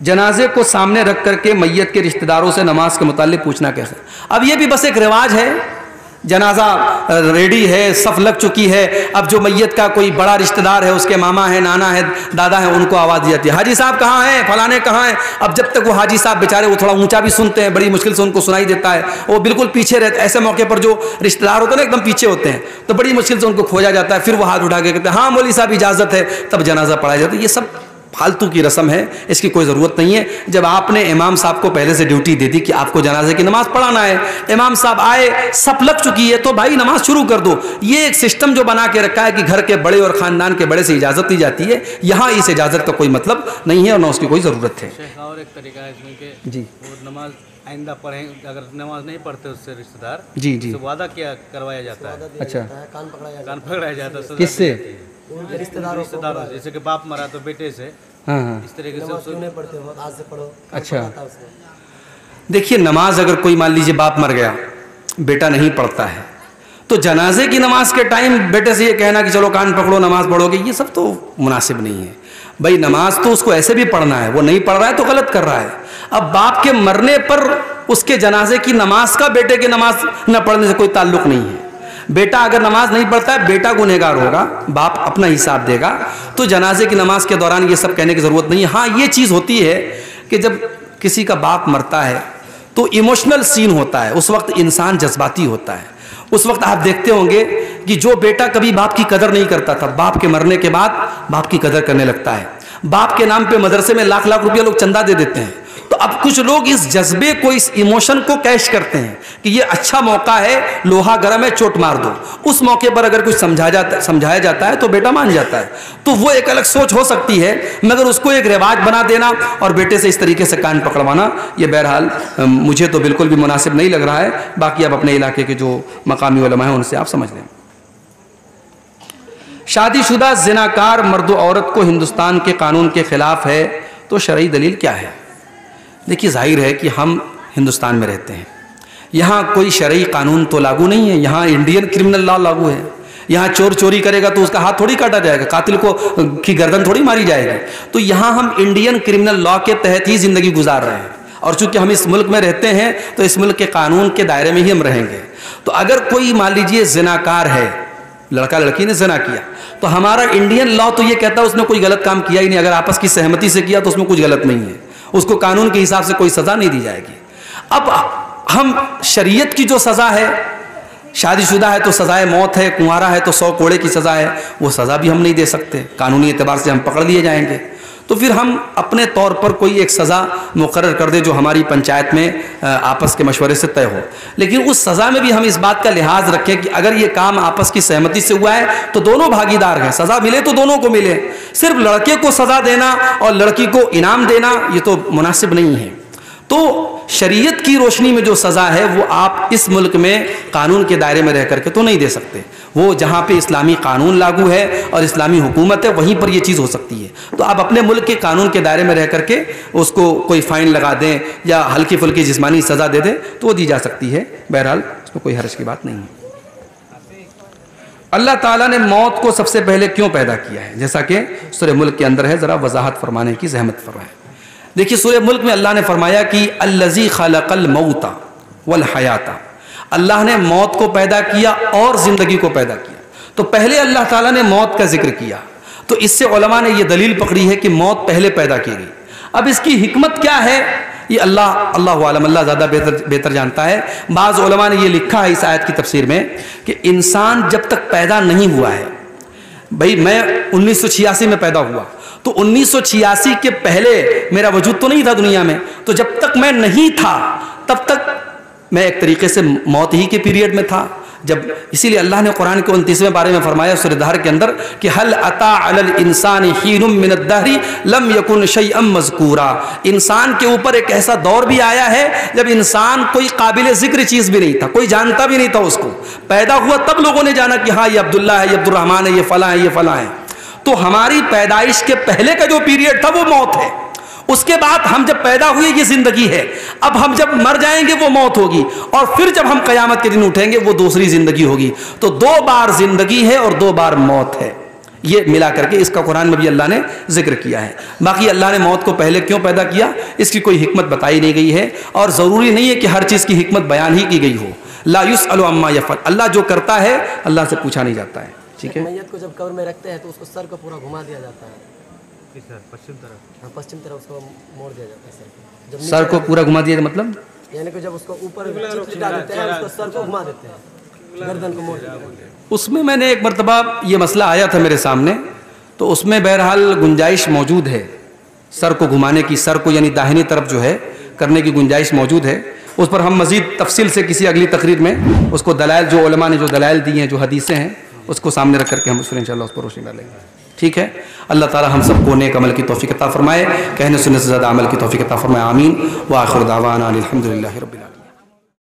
جنازے کو سامنے رکھ کر کے میت کے رشتہ داروں سے نماز کے متعلق پوچھنا کیسے؟ اب یہ بھی بس ایک رواج ہے، جنازہ ریڈی ہے، صف لگ چکی ہے، اب جو میت کا کوئی بڑا رشتہ دار ہے، اس کے ماما ہے، نانا ہے، دادا ہے، ان کو آواز دی جاتی ہے، حاجی صاحب کہاں ہیں، فلانے کہاں ہیں؟ اب جب تک وہ حاجی صاحب بیچارے وہ تھوڑا اونچا بھی سنتے ہیں، بڑی مشکل سے ان کو سنائی دیتا ہے، وہ بالکل پیچھے رہتے، ایسے موقع پر جو رشتہ دار ہوتے ہیں نا ایک دم پیچھے ہوتے ہیں، تو بڑی مشکل سے ان کو کھوجا جاتا ہے، پھر وہ ہاتھ اٹھا کے کہتے ہیں ہاں مولوی صاحب اجازت ہے، تب جنازہ پڑھایا جاتا ہے۔ یہ سب فالتو کی رسم ہے، اس کی کوئی ضرورت نہیں ہے۔ جب آپ نے امام صاحب کو پہلے سے ڈیوٹی دے دی کہ آپ کو جنازے کی نماز پڑھانا ہے، امام صاحب آئے، صف لگ چکی ہے، تو بھائی نماز شروع کر دو۔ یہ ایک سسٹم جو بنا کے رکھا ہے کہ گھر کے بڑے اور خاندان کے بڑے سے اجازت دی جاتی ہے، یہاں اس اجازت کا کوئی مطلب نہیں ہے اور نہ اس کی کوئی ضرورت ہے۔ اور ایک طریقہ ہے اس میں کہ جی وہ نماز آئندہ پڑھیں، اگر نماز نہیں پڑھتے اس سے رشتہ دار، جی جی، تو وعدہ کیا کروایا جاتا ہے، اچھا، کان پکڑایا جاتا ہے۔ کس سے؟ رشتہ داروں، جیسے کہ باپ مرا تو بیٹے سے، ہاں ہاں، اس طریقے سے۔ اچھا، دیکھیے نماز اگر کوئی مان لیجیے باپ مر گیا، بیٹا نہیں پڑھتا ہے، تو جنازے کی نماز کے ٹائم بیٹے سے یہ کہنا کہ چلو کان پکڑو نماز پڑھو گے، یہ سب تو مناسب نہیں ہے۔ بھائی نماز تو اس کو ایسے بھی پڑھنا ہے، وہ نہیں پڑھ رہا ہے تو غلط کر رہا ہے۔ اب باپ کے مرنے پر اس کے جنازے کی نماز کا بیٹے کی نماز نہ پڑھنے سے کوئی تعلق نہیں ہے۔ بیٹا اگر نماز نہیں پڑھتا ہے، بیٹا گنہگار ہوگا، باپ اپنا حساب دے گا، تو جنازے کی نماز کے دوران یہ سب کہنے کی ضرورت نہیں ہے۔ ہاں یہ چیز ہوتی ہے کہ جب کسی کا باپ مرتا ہے تو ایموشنل سین ہوتا ہے، اس وقت انسان جذباتی ہوتا ہے، اس وقت آپ دیکھتے ہوں گے کہ جو بیٹا کبھی باپ کی قدر نہیں کرتا تھا، باپ کے مرنے کے بعد باپ کی قدر کرنے لگتا ہے۔ باپ کے نام پہ مدرسے میں لاکھ لاکھ روپیہ لوگ چندہ دے دیتے ہیں، تو اب کچھ لوگ اس جذبے کو، اس ایموشن کو کیش کرتے ہیں کہ یہ اچھا موقع ہے، لوہا گرم ہے، چوٹ مار دو۔ اس موقع پر اگر کچھ سمجھایا جاتا ہے تو بیٹا مان جاتا ہے، تو وہ ایک الگ سوچ ہو سکتی ہے، مگر اس کو ایک رواج بنا دینا اور بیٹے سے اس طریقے سے کان پکڑوانا، یہ بہرحال مجھے تو بالکل بھی مناسب نہیں لگ رہا ہے۔ باقی اب اپنے علاقے کے جو مقامی علماء ہیں ان سے آپ سمجھ لیں۔ شادی شدہ زناکار مرد و عورت کو ہندوستان کے قانون کے خلاف ہے تو شرعی دلیل کیا ہے؟ دیکھیے ظاہر ہے کہ ہم ہندوستان میں رہتے ہیں، یہاں کوئی شرعی قانون تو لاگو نہیں ہے، یہاں انڈین کرمنل لا لاگو ہے۔ یہاں چور چوری کرے گا تو اس کا ہاتھ تھوڑی کاٹا جائے گا، قاتل کی گردن تھوڑی ماری جائے گی۔ تو یہاں ہم انڈین کرمنل لا کے تحت ہی زندگی گزار رہے ہیں، اور چونکہ ہم اس ملک میں رہتے ہیں تو اس ملک کے قانون کے دائرے میں ہی ہم رہیں گے۔ تو اگر کوئی مان لیجیے زناکار ہے، لڑکا لڑکی نے زنا کیا، تو ہمارا انڈین لا تو یہ کہتا ہے اس نے کوئی غلط کام کیا ہی نہیں، اگر آپس کی سہمتی سے کیا تو اس میں کچھ غلط نہیں ہے، اس کو قانون کے حساب سے کوئی سزا نہیں دی جائے گی۔ اب ہم شریعت کی جو سزا ہے، شادی شدہ ہے تو سزائے موت ہے، کنوارا ہے تو 100 کوڑے کی سزا ہے، وہ سزا بھی ہم نہیں دے سکتے، قانونی اعتبار سے ہم پکڑ لیے جائیں گے۔ تو پھر ہم اپنے طور پر کوئی ایک سزا مقرر کر دیں جو ہماری پنچایت میں آپس کے مشورے سے طے ہو، لیکن اس سزا میں بھی ہم اس بات کا لحاظ رکھیں کہ اگر یہ کام آپس کی سہمتی سے ہوا ہے تو دونوں بھاگیدار ہیں، سزا ملے تو دونوں کو ملے۔ صرف لڑکے کو سزا دینا اور لڑکی کو انعام دینا یہ تو مناسب نہیں ہے۔ تو شریعت کی روشنی میں جو سزا ہے وہ آپ اس ملک میں قانون کے دائرے میں رہ کر کے تو نہیں دے سکتے، وہ جہاں پہ اسلامی قانون لاگو ہے اور اسلامی حکومت ہے وہیں پر یہ چیز ہو سکتی ہے۔ تو آپ اپنے ملک کے قانون کے دائرے میں رہ کر کے اس کو کوئی فائن لگا دیں یا ہلکی پھلکی جسمانی سزا دے دیں تو وہ دی جا سکتی ہے، بہرحال اس میں کوئی حرج کی بات نہیں ہے۔ اللہ تعالیٰ نے موت کو سب سے پہلے کیوں پیدا کیا ہے؟ جیسا کہ سورہ ملک کے اندر ہے، ذرا وضاحت فرمانے کی زحمت فرمائیں۔ دیکھیے سورہ ملک میں اللہ نے فرمایا کہ الذی خلق الموت والحیات، اللہ نے موت کو پیدا کیا اور زندگی کو پیدا کیا۔ تو پہلے اللہ تعالیٰ نے موت کا ذکر کیا، تو اس سے علماء نے یہ دلیل پکڑی ہے کہ موت پہلے پیدا کی گئی۔ اب اس کی حکمت کیا ہے یہ اللہ عالم، اللہ زیادہ بہتر جانتا ہے۔ بعض علماء نے یہ لکھا ہے اس آیت کی تفسیر میں کہ انسان جب تک پیدا نہیں ہوا ہے، بھائی میں 1986 میں پیدا ہوا تو 1986 کے پہلے میرا وجود تو نہیں تھا دنیا میں، تو جب تک میں نہیں تھا تب تک میں ایک طریقے سے موت ہی کے پیریڈ میں تھا۔ جب اسی لیے اللہ نے قرآن کے 29ویں پارے میں فرمایا سورہ دہر کے اندر کہ هل اتى على الانسان حين من الدهر لم يكن شيئا مذكورا، انسان کے اوپر ایک ایسا دور بھی آیا ہے جب انسان کوئی قابل ذکر چیز بھی نہیں تھا، کوئی جانتا بھی نہیں تھا اس کو، پیدا ہوا تب لوگوں نے جانا کہ ہاں یہ عبداللہ ہے، یہ عبد الرحمن ہے، یہ فلاں ہے، یہ فلاں ہے۔ تو ہماری پیدائش کے پہلے کا جو پیریڈ تھا وہ موت ہے، اس کے بعد ہم جب پیدا ہوئے یہ زندگی ہے، اب ہم جب مر جائیں گے وہ موت ہوگی، اور پھر جب ہم قیامت کے دن اٹھیں گے وہ دوسری زندگی ہوگی۔ تو 2 بار زندگی ہے اور 2 بار موت ہے، یہ ملا کر کے اس کا قرآن میں بھی اللہ نے ذکر کیا ہے۔ باقی اللہ نے موت کو پہلے کیوں پیدا کیا اس کی کوئی حکمت بتائی نہیں گئی ہے، اور ضروری نہیں ہے کہ ہر چیز کی حکمت بیان ہی کی گئی ہو۔ لا یسأل عما یفعل، اللہ جو کرتا ہے اللہ سے پوچھا نہیں جاتا ہے، ٹھیک ہے۔ میت کو جب قبر میں رکھتے ہیں تو اس کو سر کو پورا گھما دیا جاتا ہے، کس طرف؟ پشچم طرف؟ ہاں پشچم طرف اس کو موڑ دیا جاتا ہے سر کو، جب سر کو پورا گھما دیا مطلب یعنی کہ جب اس کو اوپر لٹا دیتے ہیں اس کو سر کو گھما دیتے ہیں، گردن کو موڑ دیتے ہیں۔ اس میں نے ایک مرتبہ یہ مسئلہ آیا تھا میرے سامنے، تو اس میں بہرحال گنجائش موجود ہے سر کو گھمانے کی، سر کو یعنی داہنی طرف جو ہے کرنے کی گنجائش موجود ہے۔ اس پر ہم مزید تفصیل سے کسی اگلی تقریر میں اس کو دلائل، جو علماء نے جو دلائل دی ہیں، جو حدیثیں ہیں، اس کو سامنے رکھ کر کے ہم اس پر انشاءاللہ اس پر روشنی ڈالیں گے، ٹھیک ہے۔ اللہ تعالی ہم سب کو نیک عمل کی توفیق عطا فرمائے، کہنے سننے سے زیادہ عمل کی توفیق عطا فرمائے، آمین۔ وآخر دعوانا الحمدللہ رب العالمین۔